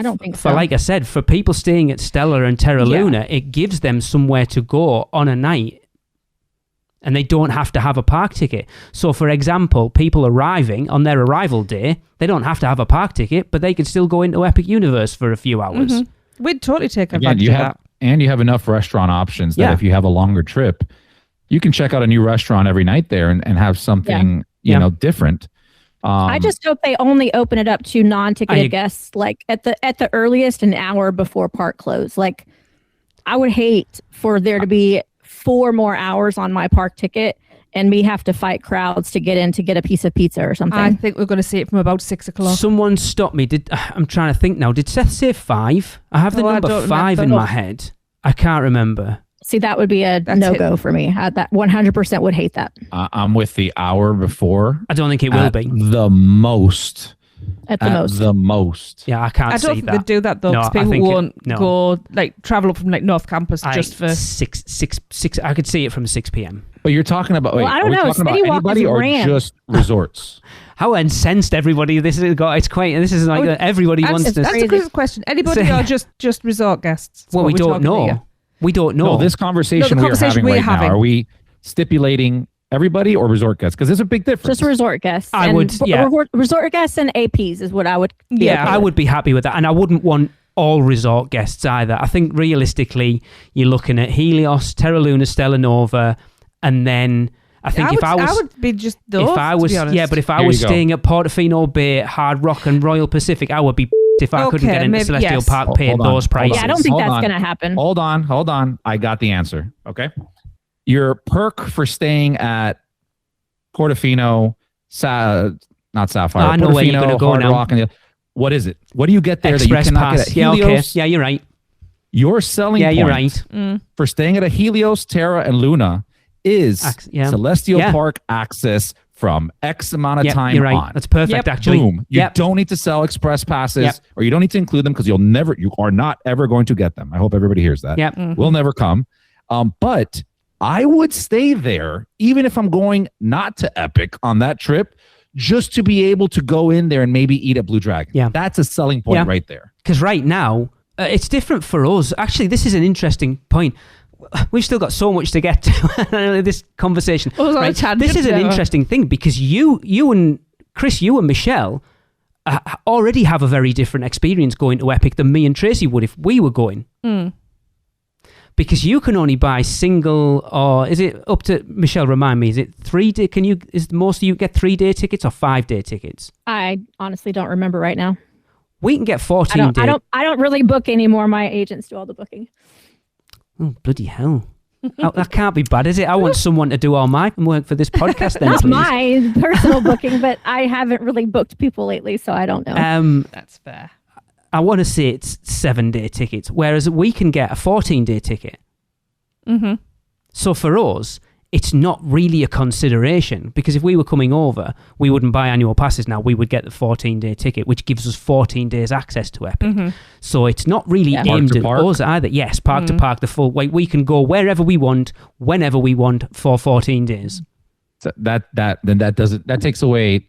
don't think so. Like I said, for people staying at Stella and Terra Luna, it gives them somewhere to go on a night, and they don't have to have a park ticket. So, for example, people arriving on their arrival day, they don't have to have a park ticket, but they can still go into Epic Universe for a few hours.
Mm-hmm. We'd totally take advantage of that.
And you have enough restaurant options that if you have a longer trip, you can check out a new restaurant every night there and have something, you know, different.
I just hope they only open it up to non-ticketed guests, like at the earliest an hour before park close. Like, I would hate for there to be 4 more hours on my park ticket and me have to fight crowds to get in to get a piece of pizza or something.
I think we're going to see it from about 6 o'clock.
Someone stopped me. I'm trying to think now. Did Seth say 5? I have the number 5 in my head. I can't remember.
See, that would be a no-go for me. That 100% would hate that.
I'm with the hour before.
I don't think it will be.
The most.
At the most.
Yeah, I can't see that.
I don't think they'd do that, though, because people won't go, travel up from, North Campus just for...
6. I could see it from 6 p.m.
But you're talking about...
Well, I don't know. City Walk
anybody or
ran.
just resorts?
How incensed everybody this is. It's quite... This is like everybody wants to...
That's a good question. Anybody or just resort guests?
Well, we don't know. We don't know.
No, this conversation we're having right now, are we stipulating everybody or resort guests? Because there's a big difference.
Just resort guests. Resort guests and APs is what I would...
I would be happy with that. And I wouldn't want all resort guests either. I think realistically, you're looking at Helios, Terra Luna, Stella Nova, and then... I
would be just those,
if I was,
to be honest.
but if I was staying at Portofino Bay, Hard Rock and Royal Pacific, I would be if I couldn't get into Celestial Park paying those prices.
Yeah, I don't think that's going to happen.
Hold on. I got the answer. Okay. Your perk for staying at Portofino, not Sapphire,
I know
Portofino,
where you're going to go
Hard
now.
Rock, what is it? What do you get there
Express
that you cannot
pass.
get at Helios?
Yeah, okay. Yeah, you're right.
Your selling point
you're right.
For staying at a Helios, Terra, and Luna is Celestial Park access from X amount of time
you're right.
on.
That's perfect, actually.
Boom. You don't need to sell express passes or you don't need to include them because you are not ever going to get them. I hope everybody hears that.
Yep. Mm-hmm.
Will never come. But I would stay there even if I'm going not to Epic on that trip just to be able to go in there and maybe eat at Blue Dragon. Yeah. That's a selling point right there.
Because right now, it's different for us. Actually, this is an interesting point. We've still got so much to get to this conversation. This is an interesting thing because you and Chris, you and Michelle already have a very different experience going to Epic than me and Tracy would if we were going. Because you can only buy single, or is it up to Michelle? Remind me, is it 3 day? Is most of you get 3-day tickets or 5-day tickets?
I honestly don't remember right now.
We can get 14 days.
I don't really book anymore. My agents do all the booking.
Oh, bloody hell. That can't be bad, is it? I want someone to do all my work for this podcast then,
Not
please.
my personal booking, but I haven't really booked people lately, so I don't know.
That's fair.
I want to say it's 7-day tickets, whereas we can get a 14-day ticket.
Mm-hmm.
So for us, it's not really a consideration because if we were coming over, we wouldn't buy annual passes now. We would get the 14-day ticket, which gives us 14 days access to Epic.
Mm-hmm.
So it's not really aimed at us either. Yes, park to park, the full way. We can go wherever we want, whenever we want for 14 days.
So that takes away,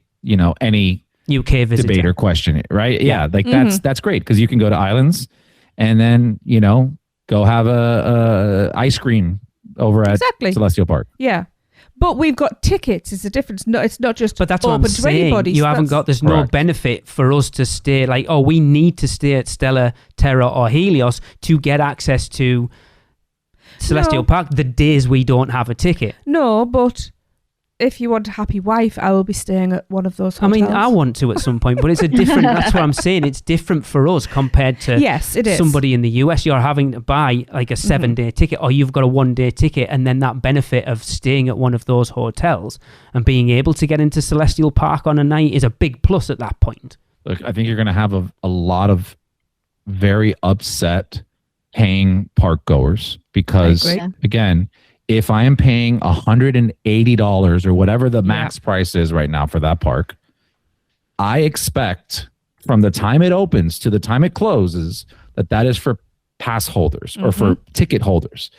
any
UK visitor
debate or question, right? Yeah, that's great because you can go to islands and then go have a ice cream over at Celestial Park.
Yeah. But we've got tickets. It's a difference. No, it's not just
but that's
open
what I'm
to
saying.
anybody.
There's no benefit for us to stay we need to stay at Stella, Terra or Helios to get access to Celestial Park the days we don't have a ticket.
No, but if you want a happy wife, I will be staying at one of those hotels.
I mean, I want to at some point, but it's a different... That's what I'm saying. It's different for us compared to
it is.
Somebody in the US. You're having to buy a 7-day ticket or you've got a 1-day ticket and then that benefit of staying at one of those hotels and being able to get into Celestial Park on a night is a big plus at that point.
Look, I think you're going to have a lot of very upset paying park goers because, again... If I am paying $180 or whatever the max price is right now for that park, I expect from the time it opens to the time it closes that is for pass holders or for ticket holders.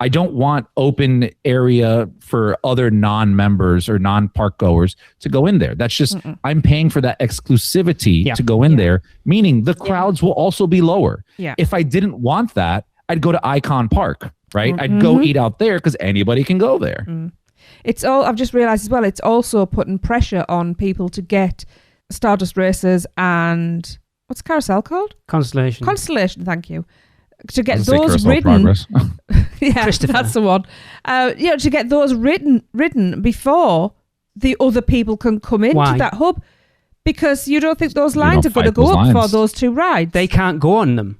I don't want open area for other non-members or non-park goers to go in there. That's just, I'm paying for that exclusivity to go in there, meaning the crowds will also be lower.
Yeah.
If I didn't want that, I'd go to Icon Park, right? I'd go eat out there because anybody can go there.
It's all, I've just realized as well, it's also putting pressure on people to get Stardust Races and what's Carousel called?
Constellation,
thank you. To get those ridden, yeah, that's the one. To get those ridden before the other people can come into that hub, because you don't think those lines are going to go up for those two rides.
They can't go on them.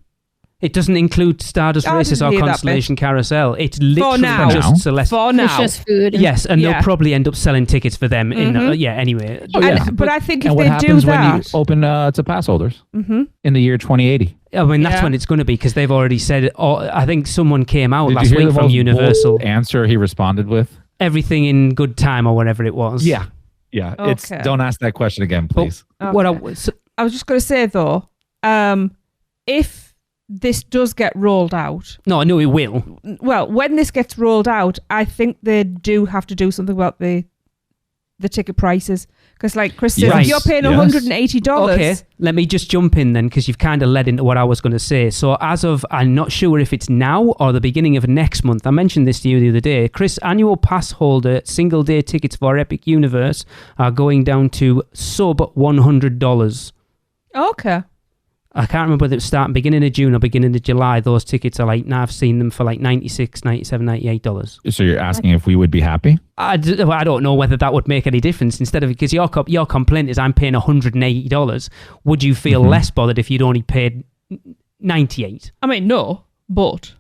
It doesn't include Stardust Races or Constellation Carousel. It's literally just Celestial.
For now.
It's just food.
Yes, and they'll probably end up selling tickets for them. Anyway.
But I think if they do that...
what happens when you open to pass holders in the year 2080?
I mean, that's when it's going to be, because they've already said... I think someone came out last week from Universal.
Answer he responded with?
Everything in good time or whatever it was.
Yeah. Okay. Don't ask that question again, please.
I was just going to say, though, if this does get rolled out...
No, I know it will.
Well, when this gets rolled out, I think they do have to do something about the ticket prices. Because like Chris said, if you're paying $180...
Okay, let me just jump in then, because you've kind of led into what I was going to say. So as of, I'm not sure if it's now or the beginning of next month, I mentioned this to you the other day, Chris, annual pass holder single day tickets for Epic Universe are going down to sub $100.
Okay.
I can't remember whether it was starting beginning of June or beginning of July. Those tickets are like, now I've seen them for like $96, $97, $98.
So you're asking if we would be happy?
I don't know whether that would make any difference. Instead of, because your complaint is I'm paying $180. Would you feel less bothered if you'd only paid $98?
I mean, no, but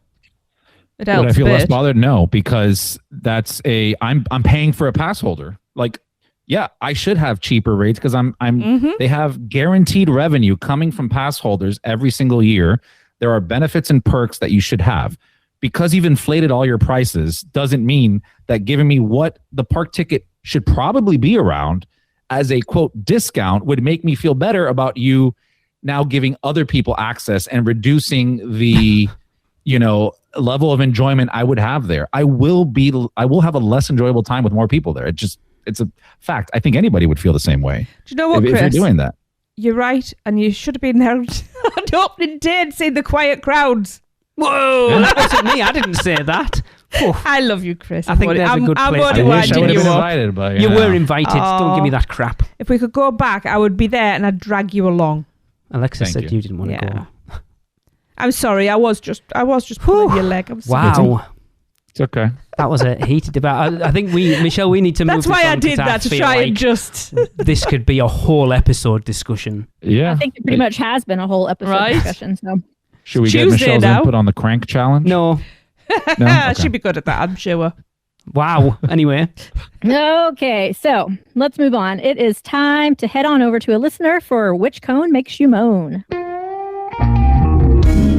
it helps.
Would I feel less bothered? No, because that's I'm paying for a pass holder. Like, yeah, I should have cheaper rates because they have guaranteed revenue coming from pass holders every single year. There are benefits and perks that you should have. Because you've inflated all your prices doesn't mean that giving me what the park ticket should probably be around as a quote discount would make me feel better about you now giving other people access and reducing the level of enjoyment I would have there. I will have a less enjoyable time with more people there. It's a fact. I think anybody would feel the same way.
Do you know what,
Chris? If you're doing that.
You're right, and you should have been there on opening day and seen the quiet crowds.
Whoa, that wasn't me. I didn't say that.
I love you, Chris.
I think there's a good place.
I wish I would have been invited, but
you were invited. Don't give me that crap.
If we could go back, I would be there and I'd drag you along.
Alexa said you didn't want to go.
I'm sorry. I was just pulling your leg. I'm sorry.
Wow.
It's okay.
That was a heated debate. I think Michelle, we need to move.
That's why I did that, to try and just.
This could be a whole episode discussion.
Yeah,
I think it pretty much has been a whole episode discussion. So
should we get Michelle's input on the crank challenge?
No.
Okay.
She'd be good at that, I'm sure.
Wow. Anyway.
Okay, so let's move on. It is time to head on over to a listener for Which Cone Makes You Moan.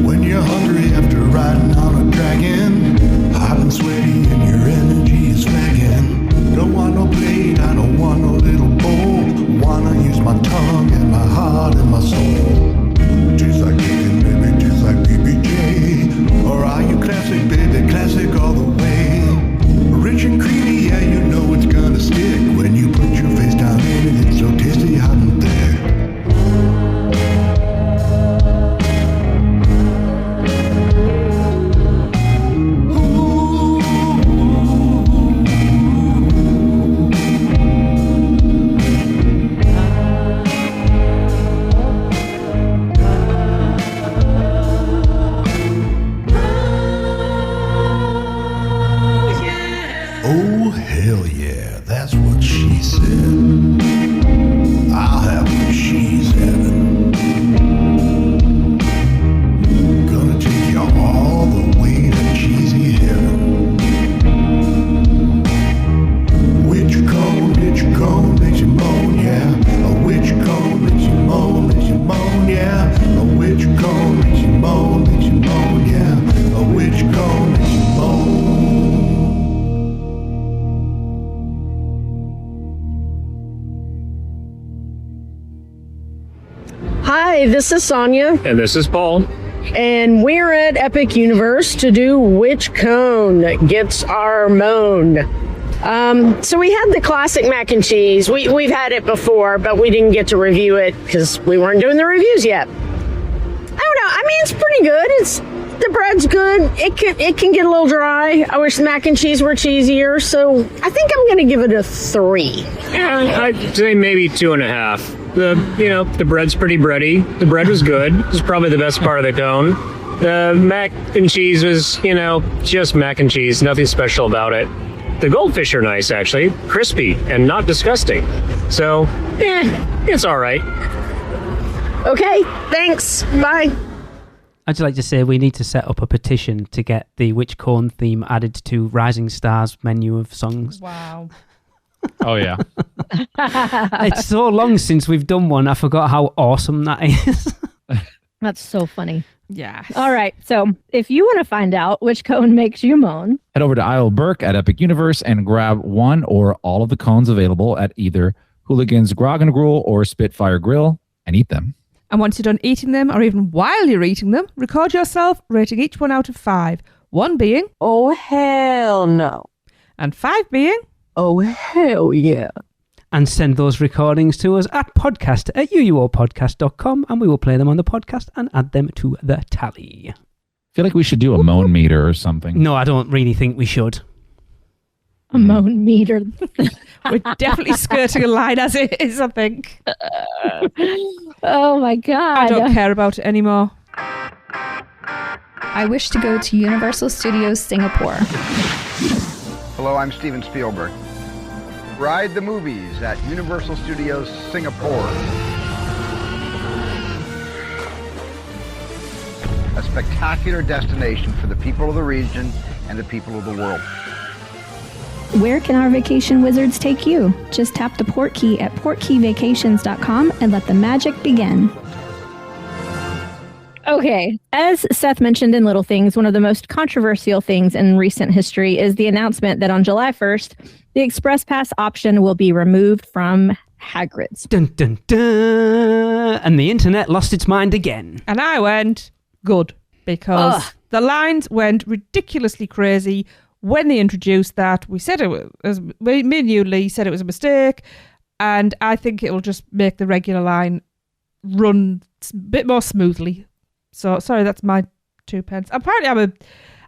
When you're hungry after riding on a dragon, hot and sweaty and your energy is flagging. Don't want no blade, I don't want no little bowl. Wanna use my tongue and my heart and my soul. Just like kicking, baby, just like BBJ. Or are you classic, baby, classic all the way? Rich and creamy, yeah, you know it's gonna stick. When you put your face down in it, it's so tasty, hot and thick. Hell yeah, that's what she said. I'll have what she's having. Gonna take you all the way to cheesy heaven. Which cone makes you moan, yeah. A which cone makes you moan, yeah. A which cone makes you moan, yeah. A which cone makes you moan.
Hi, this is Sonia.
And this is Paul.
And we're at Epic Universe to do which cone gets our Moan. So we had the classic mac and cheese. We've had it before, but we didn't get to review it because we weren't doing the reviews yet. I don't know. I mean, it's pretty good. The bread's good. It can get a little dry. I wish the mac and cheese were cheesier, so I think I'm going to give it a 3.
Yeah, I'd say maybe 2.5. The bread's pretty bready. The bread was good. It was probably the best part of the cone. The mac and cheese was, just mac and cheese. Nothing special about it. The goldfish are nice, actually. Crispy and not disgusting. So, it's all right.
Okay, thanks. Bye.
I'd just like to say we need to set up a petition to get the Witch Cone theme added to Rising Star's menu of songs.
Wow.
Oh, yeah.
It's so long since we've done one. I forgot how awesome that is.
That's so funny.
Yeah.
All right. So if you want to find out which cone makes you moan,
head over to Isle Burke at Epic Universe and grab one or all of the cones available at either Hooligan's Grog and Gruel or Spitfire Grill and eat them.
And once you're done eating them, or even while you're eating them, record yourself rating each one out of 5. 1 being,
oh, hell no.
And 5 being,
oh, hell yeah.
And send those recordings to us at podcast@uuopodcast.com, and we will play them on the podcast and add them to the tally.
I feel like we should do a moan meter or something.
No, I don't really think we should.
A moan meter.
We're definitely skirting a line as it is, I think.
Oh my God.
I don't care about it anymore.
I wish to go to Universal Studios Singapore.
Hello, I'm Steven Spielberg. Ride the movies at Universal Studios Singapore. A spectacular destination for the people of the region and the people of the world.
Where can our vacation wizards take you? Just tap the port key at portkeyvacations.com and let the magic begin. Okay, as Seth mentioned in Little Things, one of the most controversial things in recent history is the announcement that on July 1st, the Express Pass option will be removed from Hagrids.
Dun, dun, dun. And the internet lost its mind again.
And I went, good, because the lines went ridiculously crazy when they introduced that. We said it was, me and you, Lee, said it was a mistake, and I think it will just make the regular line run a bit more smoothly. So, sorry, that's my 2 pence. Apparently,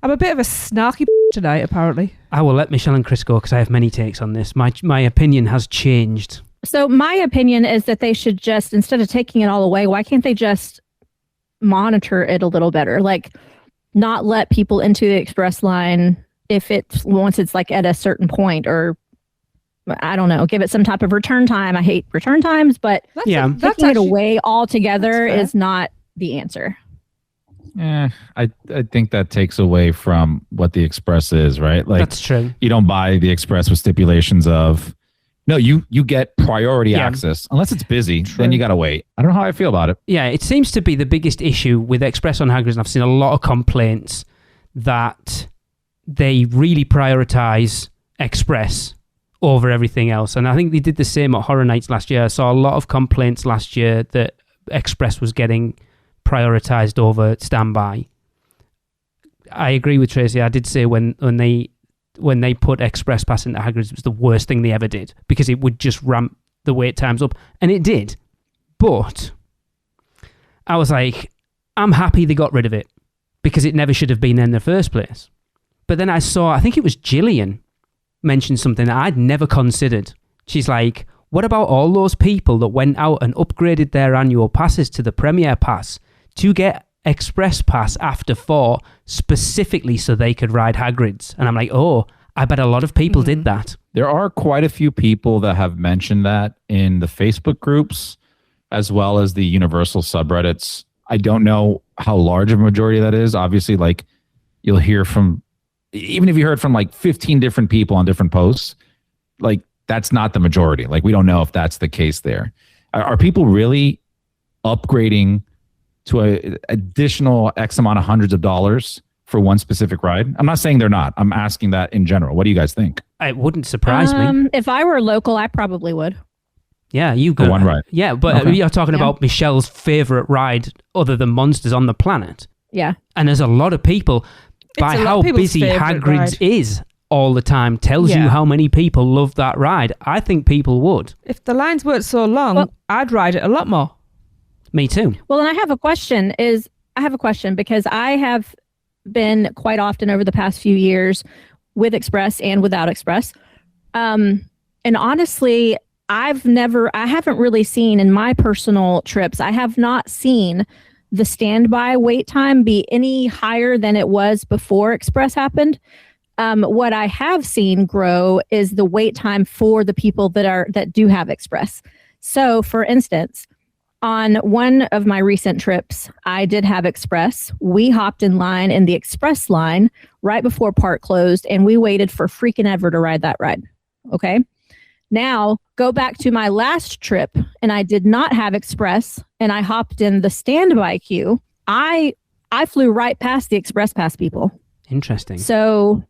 I'm a bit of a snarky tonight, apparently.
I will let Michelle and Chris go because I have many takes on this. My opinion has changed.
So my opinion is that they should just, instead of taking it all away, why can't they just monitor it a little better? Like, not let people into the express line once it's like at a certain point, or I don't know, give it some type of return time. I hate return times, but taking it away altogether is not the answer.
I think that takes away from what the Express is, right? Like,
that's true.
You don't buy the Express with stipulations of, no, you get priority access. Unless it's busy, then you got to wait. I don't know how I feel about it.
Yeah, it seems to be the biggest issue with Express on Hagrids, and I've seen a lot of complaints that they really prioritize Express over everything else. And I think they did the same at Horror Nights last year. I saw a lot of complaints last year that Express was getting prioritized over standby. I agree with Tracy. I did say when they put Express Pass into Hagrids, it was the worst thing they ever did, because it would just ramp the wait times up, and it did. But I was like, I'm happy they got rid of it, because it never should have been there in the first place. But then I think it was Gillian mentioned something that I'd never considered. She's like, what about all those people that went out and upgraded their annual passes to the Premier Pass to get Express Pass after 4 specifically so they could ride Hagrids? And I'm like, I bet a lot of people did that.
There are quite a few people that have mentioned that in the Facebook groups as well as the Universal subreddits. I don't know how large of a majority that is. Obviously, like, you'll hear from, even if you heard from like 15 different people on different posts, like, that's not the majority. Like, we don't know if that's the case there. Are people really upgrading to an additional X amount of hundreds of dollars for one specific ride? I'm not saying they're not. I'm asking that in general. What do you guys think?
It wouldn't surprise me.
If I were local, I probably would.
Yeah, you go.
One ride.
Yeah, but you're talking about Michelle's favorite ride other than Monsters on the planet.
Yeah.
And there's a lot of people, by how busy Hagrids is all the time, tells you how many people love that ride. I think people would.
If the lines weren't so long, I'd ride it a lot more.
Me too.
Well, and I have a question because I have been quite often over the past few years with Express and without Express. And honestly, I haven't really seen in my personal trips, I have not seen the standby wait time be any higher than it was before Express happened. What I have seen grow is the wait time for the people that do have Express. So, for instance, on one of my recent trips, I did have Express. We hopped in line in the Express line right before park closed, and we waited for freaking ever to ride that ride. Okay. Now, go back to my last trip, and I did not have Express, and I hopped in the standby queue. I flew right past the Express Pass people.
Interesting.
So,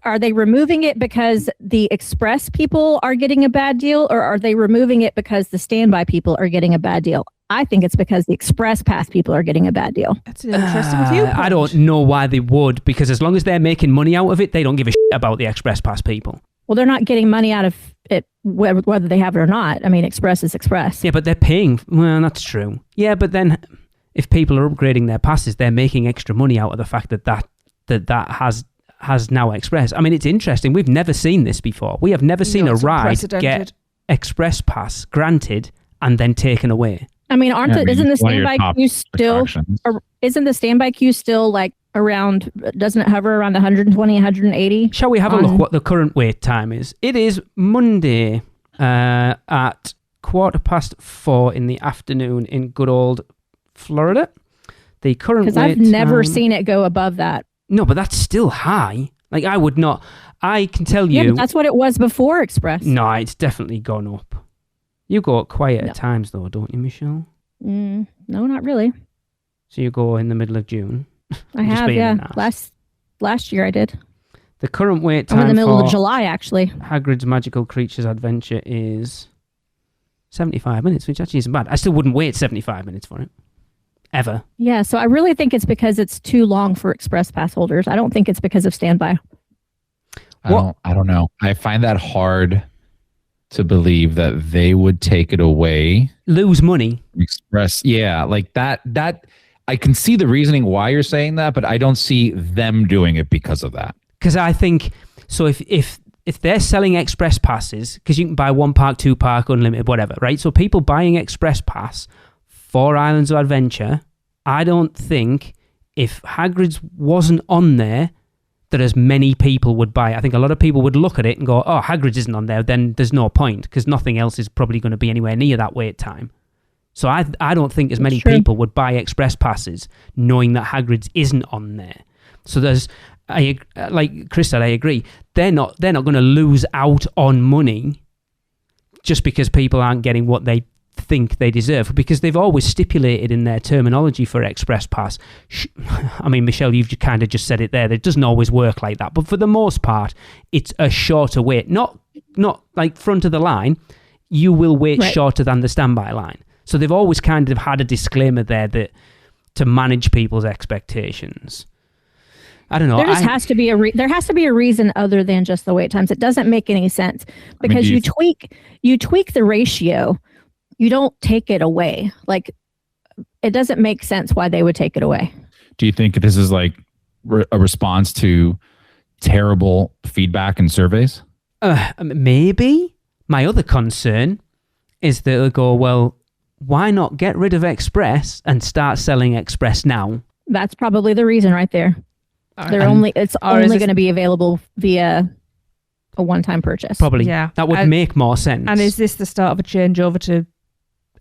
are they removing it because the Express people are getting a bad deal, or are they removing it because the standby people are getting a bad deal? I think it's because the Express Pass people are getting a bad deal.
That's an interesting viewpoint.
I don't know why they would, because as long as they're making money out of it, they don't give a shit about the Express Pass people.
Well, they're not getting money out of it, whether they have it or not. I mean, Express is Express.
Yeah, but they're paying. Well, that's true. Yeah, but then if people are upgrading their passes, they're making extra money out of the fact that has now Express. I mean, it's interesting. We've never seen this before. We have never seen a ride get Express Pass granted and then taken away.
I mean, isn't the standby queue still like around, doesn't it hover around 120, 180?
Shall we have a look what the current wait time is? It is Monday at 4:15 in the afternoon in good old Florida. The current wait time...
Because I've never seen it go above that.
No, but that's still high. Like, I would not... I can tell you...
Yeah, but that's what it was before Express.
No, it's definitely gone up. You go at quieter times, though, don't you, Michelle?
No, not really.
So you go in the middle of June?
I have, yeah. Last year I did.
The current wait time
in the middle of July, actually.
Hagrid's Magical Creatures Adventure is 75 minutes, which actually isn't bad. I still wouldn't wait 75 minutes for it. Ever.
Yeah, so I really think it's because it's too long for Express Pass holders. I don't think it's because of standby.
I don't know. I find that hard to believe that they would take it away.
Lose money.
Express. Yeah, like that I can see the reasoning why you're saying that, but I don't see them doing it because of that.
Because I think, so if they're selling Express Passes, because you can buy 1 park, 2 park, unlimited, whatever, right? So people buying Express Pass for Islands of Adventure, I don't think if Hagrid's wasn't on there, that as many people would buy it. I think a lot of people would look at it and go, oh, Hagrid's isn't on there, then there's no point, because nothing else is probably going to be anywhere near that wait time. So I don't think as many people would buy Express Passes knowing that Hagrid's isn't on there. So there's, like Chris said, I agree. They're not going to lose out on money just because people aren't getting what they think they deserve, because they've always stipulated in their terminology for Express Pass. I mean, Michelle, you've kind of just said it there. It doesn't always work like that, but for the most part, it's a shorter wait. Not like front of the line. You will wait shorter than the standby line. So they've always kind of had a disclaimer there that to manage people's expectations. I don't know.
There has to be a reason other than just the wait times. It doesn't make any sense because you tweak the ratio. You don't take it away. Like, it doesn't make sense why they would take it away.
Do you think this is like a response to terrible feedback and surveys?
Maybe. My other concern is that they'll go, well, why not get rid of Express and start selling Express now?
That's probably the reason right there. It's only going to be available via a one-time purchase.
Probably. Yeah. That would make more sense.
And is this the start of a changeover to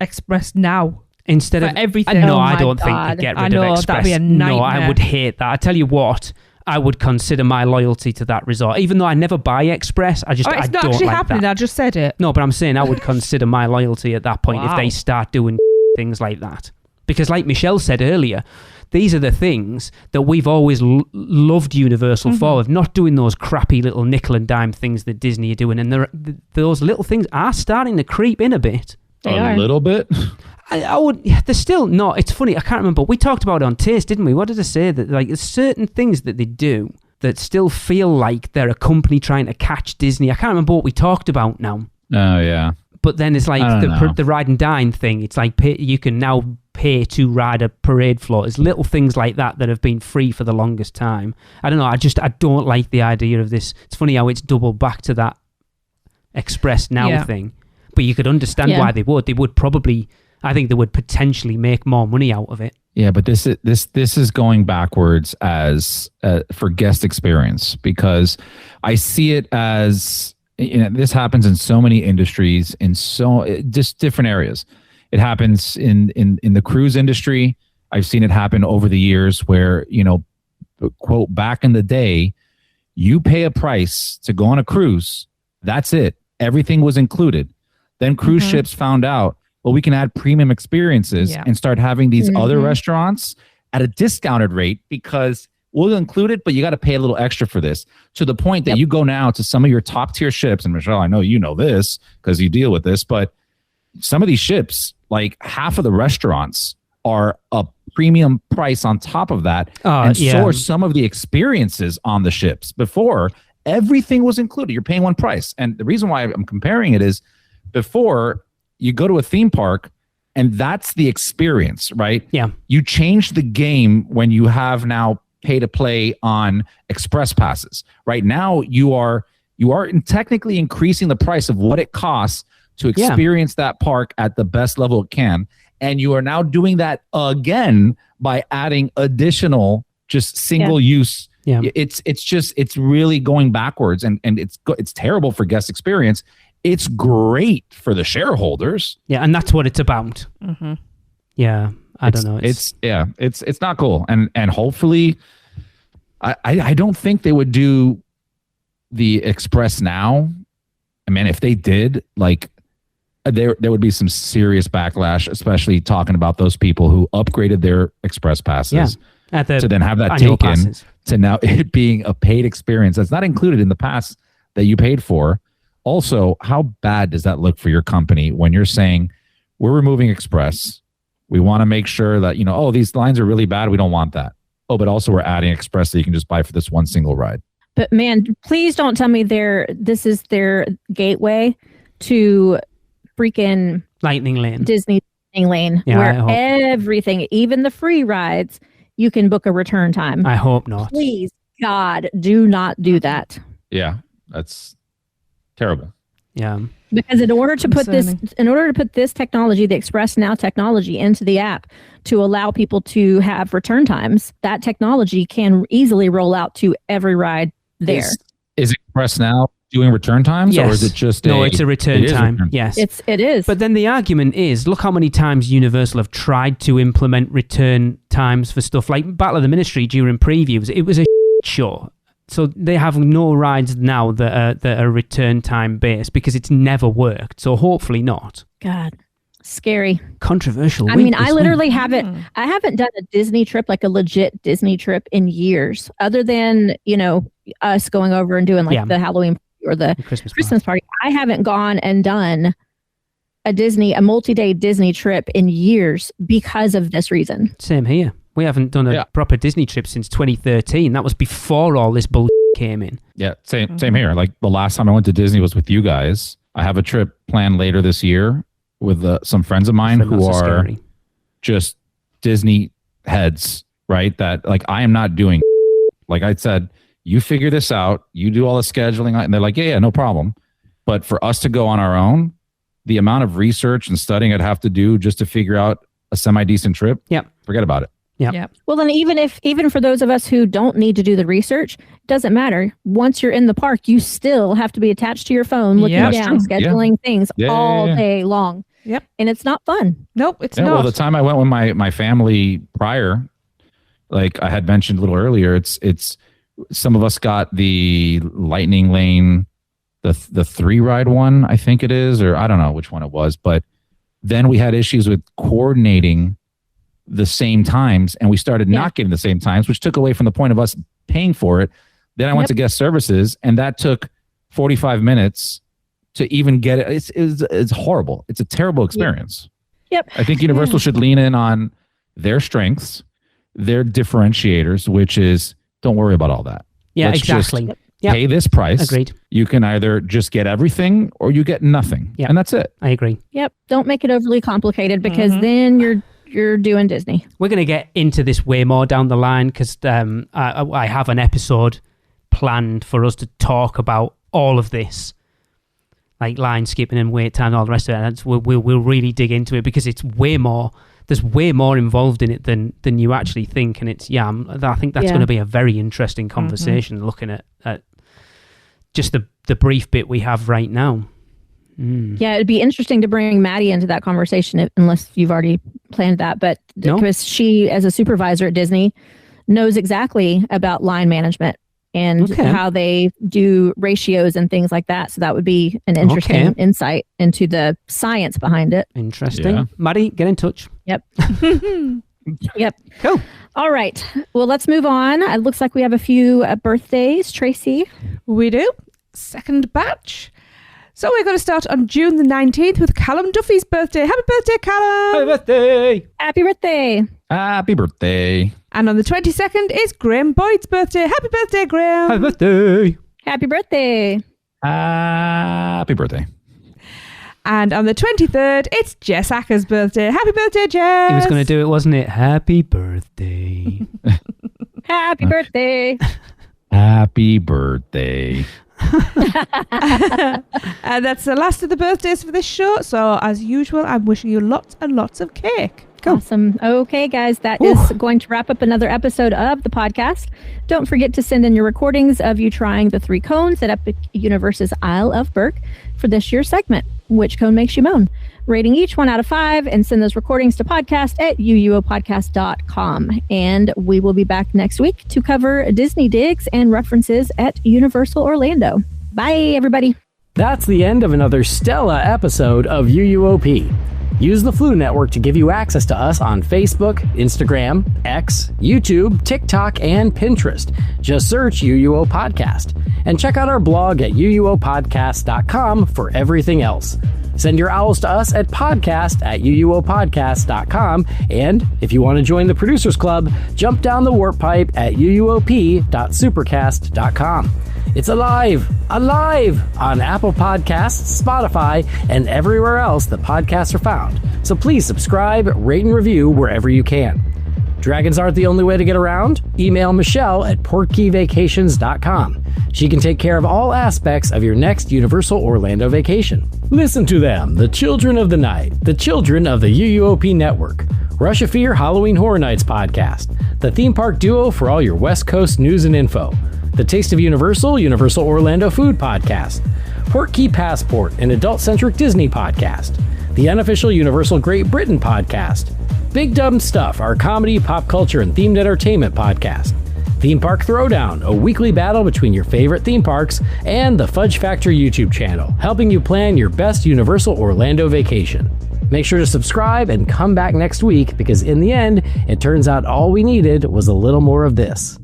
Express now?
Instead of
everything?
No, I don't think they'd get rid of Express.
That'd be a nightmare.
No, I would hate that. I tell you what, I would consider my loyalty to that resort. Even though I never buy Express, I don't like that.
It's not actually happening. I just said it.
No, but I'm saying I would consider my loyalty at that point if they start doing things like that. Because like Michelle said earlier, these are the things that we've always loved Universal for, of not doing those crappy little nickel and dime things that Disney are doing. And those little things are starting to creep in a bit.
A little bit.
I would. They're still not. It's funny. I can't remember. We talked about it on Taste, didn't we? What did I say? That like there's certain things that they do that still feel like they're a company trying to catch Disney. I can't remember what we talked about now.
Oh yeah.
But then it's like the ride and dine thing. It's like you can now pay to ride a parade float. There's little things like that have been free for the longest time. I don't know. I don't like the idea of this. It's funny how it's doubled back to that Express Now thing. But you could understand why they would. They would probably. I think they would potentially make more money out of it.
Yeah, but this is going backwards as for guest experience, because I see it as, this happens in so many industries, in just different areas. It happens in the cruise industry. I've seen it happen over the years where, quote, back in the day, you pay a price to go on a cruise. That's it. Everything was included. Then cruise ships found out, well, we can add premium experiences and start having these other restaurants at a discounted rate because we'll include it, but you got to pay a little extra for this, to the point that you go now to some of your top tier ships. And Michelle, I know you know this because you deal with this, but some of these ships, like half of the restaurants are a premium price on top of that. So are some of the experiences on the ships. Before, everything was included. You're paying one price. And the reason why I'm comparing it is, before, you go to a theme park and that's the experience, right?
Yeah.
You change the game when you have now pay to play on express passes. Right now, you are technically increasing the price of what it costs to experience that park at the best level it can. And you are now doing that again by adding additional just single use.
Yeah.
It's really going backwards, and it's terrible for guest experience. It's great for the shareholders.
Yeah, and that's what it's about. Mm-hmm. Yeah, I don't know.
It's not cool. And hopefully, I don't think they would do the Express Now. I mean, if they did, like, there would be some serious backlash, especially talking about those people who upgraded their Express passes to then have that taken to now it being a paid experience that's not included in the pass that you paid for. Also, how bad does that look for your company when you're saying, we're removing Express. We want to make sure that, these lines are really bad. We don't want that. Oh, but also we're adding Express that you can just buy for this one single ride.
But man, please don't tell me this is their gateway to freaking
Lightning Lane.
Disney Lightning Lane, where everything, even the free rides, you can book a return time.
I hope not.
Please, God, do not do that.
Yeah, that's terrible.
Yeah.
Because in order to put this technology, the Express Now technology, into the app to allow people to have return times, that technology can easily roll out to every ride there.
Is Express Now doing return times, or is it just
it's a return time? Yes,
it is.
But then the argument is, look how many times Universal have tried to implement return times for stuff like Battle of the Ministry during previews. It was a show. So they have no rides now that are return time based because it's never worked. So hopefully not.
God, scary.
Controversial.
I mean, I literally haven't done a Disney trip, like a legit Disney trip, in years, other than, us going over and doing like the Halloween or the Christmas party. I haven't gone and done a multi-day Disney trip in years because of this reason.
Same here. We haven't done a proper Disney trip since 2013. That was before all this bullshit came in.
Yeah, same here. Like the last time I went to Disney was with you guys. I have a trip planned later this year with some friends of mine who are just Disney heads, right? That like I am not doing. Like I said, you figure this out. You do all the scheduling, and they're like, yeah, no problem. But for us to go on our own, the amount of research and studying I'd have to do just to figure out a semi-decent trip, forget about it.
Yeah.
Well, then even for those of us who don't need to do the research, it doesn't matter. Once you're in the park, you still have to be attached to your phone, looking down, scheduling things all day long.
Yep.
And it's not fun.
Nope, it's not.
Well, the time I went with my family prior, like I had mentioned a little earlier, it's some of us got the Lightning Lane, the 3-ride one, I think it is, or I don't know which one it was, but then we had issues with coordinating the same times, and we started not getting the same times, which took away from the point of us paying for it. Then I went to guest services, and that took 45 minutes to even get it. It's horrible. It's a terrible experience.
Yep.
I think Universal should lean in on their strengths, their differentiators, which is don't worry about all that.
Yeah,
Let's
exactly.
Just pay this price.
Agreed.
You can either just get everything or you get nothing. Yeah. And that's it.
I agree.
Yep. Don't make it overly complicated because then you're doing Disney.
We're going to get into this way more down the line because I have an episode planned for us to talk about all of this, like line skipping and wait time and all the rest of it. We'll really dig into it because it's way more. There's way more involved in it than you actually think, and it's I think that's going to be a very interesting conversation. Looking at just the brief bit we have right now.
Yeah, it'd be interesting to bring Maddie into that conversation unless you've already planned that. But because she, as a supervisor at Disney, knows exactly about line management and how they do ratios and things like that. So that would be an interesting insight into the science behind it.
Interesting. Yeah. Maddie, get in touch.
Yep. Yep.
Cool.
All right. Well, let's move on. It looks like we have a few birthdays. Tracy?
We do. Second batch. So we're going to start on June the 19th with Callum Duffy's birthday. Happy birthday, Callum!
Happy birthday!
Happy birthday!
Happy birthday!
And on the 22nd is Graham Boyd's birthday. Happy birthday, Graham!
Happy birthday!
Happy birthday!
Happy birthday!
And on the 23rd, it's Jess Acker's birthday. Happy birthday, Jess!
He was going to do it, wasn't it? Happy birthday!
Happy birthday!
Happy birthday!
And that's the last of the birthdays for this show. So as usual, I'm wishing you lots and lots of cake.
Cool. Awesome. Okay, guys, that is going to wrap up another episode of the podcast. Don't forget to send in your recordings of you trying the 3 cones at Epic Universe's Isle of Berk for this year's segment, Which Cone Makes You Moan? Rating each 1 out of 5 and send those recordings to podcast@uuopodcast.com. And we will be back next week to cover Disney digs and references at Universal Orlando. Bye, everybody.
That's the end of another Stella episode of UUOP. Use the Flu Network to give you access to us on Facebook, Instagram, X, YouTube, TikTok, and Pinterest. Just search UUO Podcast. And check out our blog at uuopodcast.com for everything else. Send your owls to us at podcast@uuopodcast.com. And if you want to join the Producers Club, jump down the warp pipe at uuop.supercast.com. It's alive on Apple Podcasts, Spotify, and everywhere else that podcasts are found. So please subscribe, rate, and review wherever you can. Dragons aren't the only way to get around. Email Michelle at portkeyvacations.com. She can take care of all aspects of your next Universal Orlando vacation. Listen to them, the children of the night, the children of the UUOP network. Rush of Fear Halloween Horror Nights podcast, the theme park duo for all your West Coast news and info. The Taste of Universal, Universal Orlando Food Podcast. Portkey Passport, an adult-centric Disney podcast. The Unofficial Universal Great Britain Podcast. Big Dumb Stuff, our comedy, pop culture, and themed entertainment podcast. Theme Park Throwdown, a weekly battle between your favorite theme parks. And the Fudge Factor YouTube channel, helping you plan your best Universal Orlando vacation. Make sure to subscribe and come back next week because in the end, it turns out all we needed was a little more of this.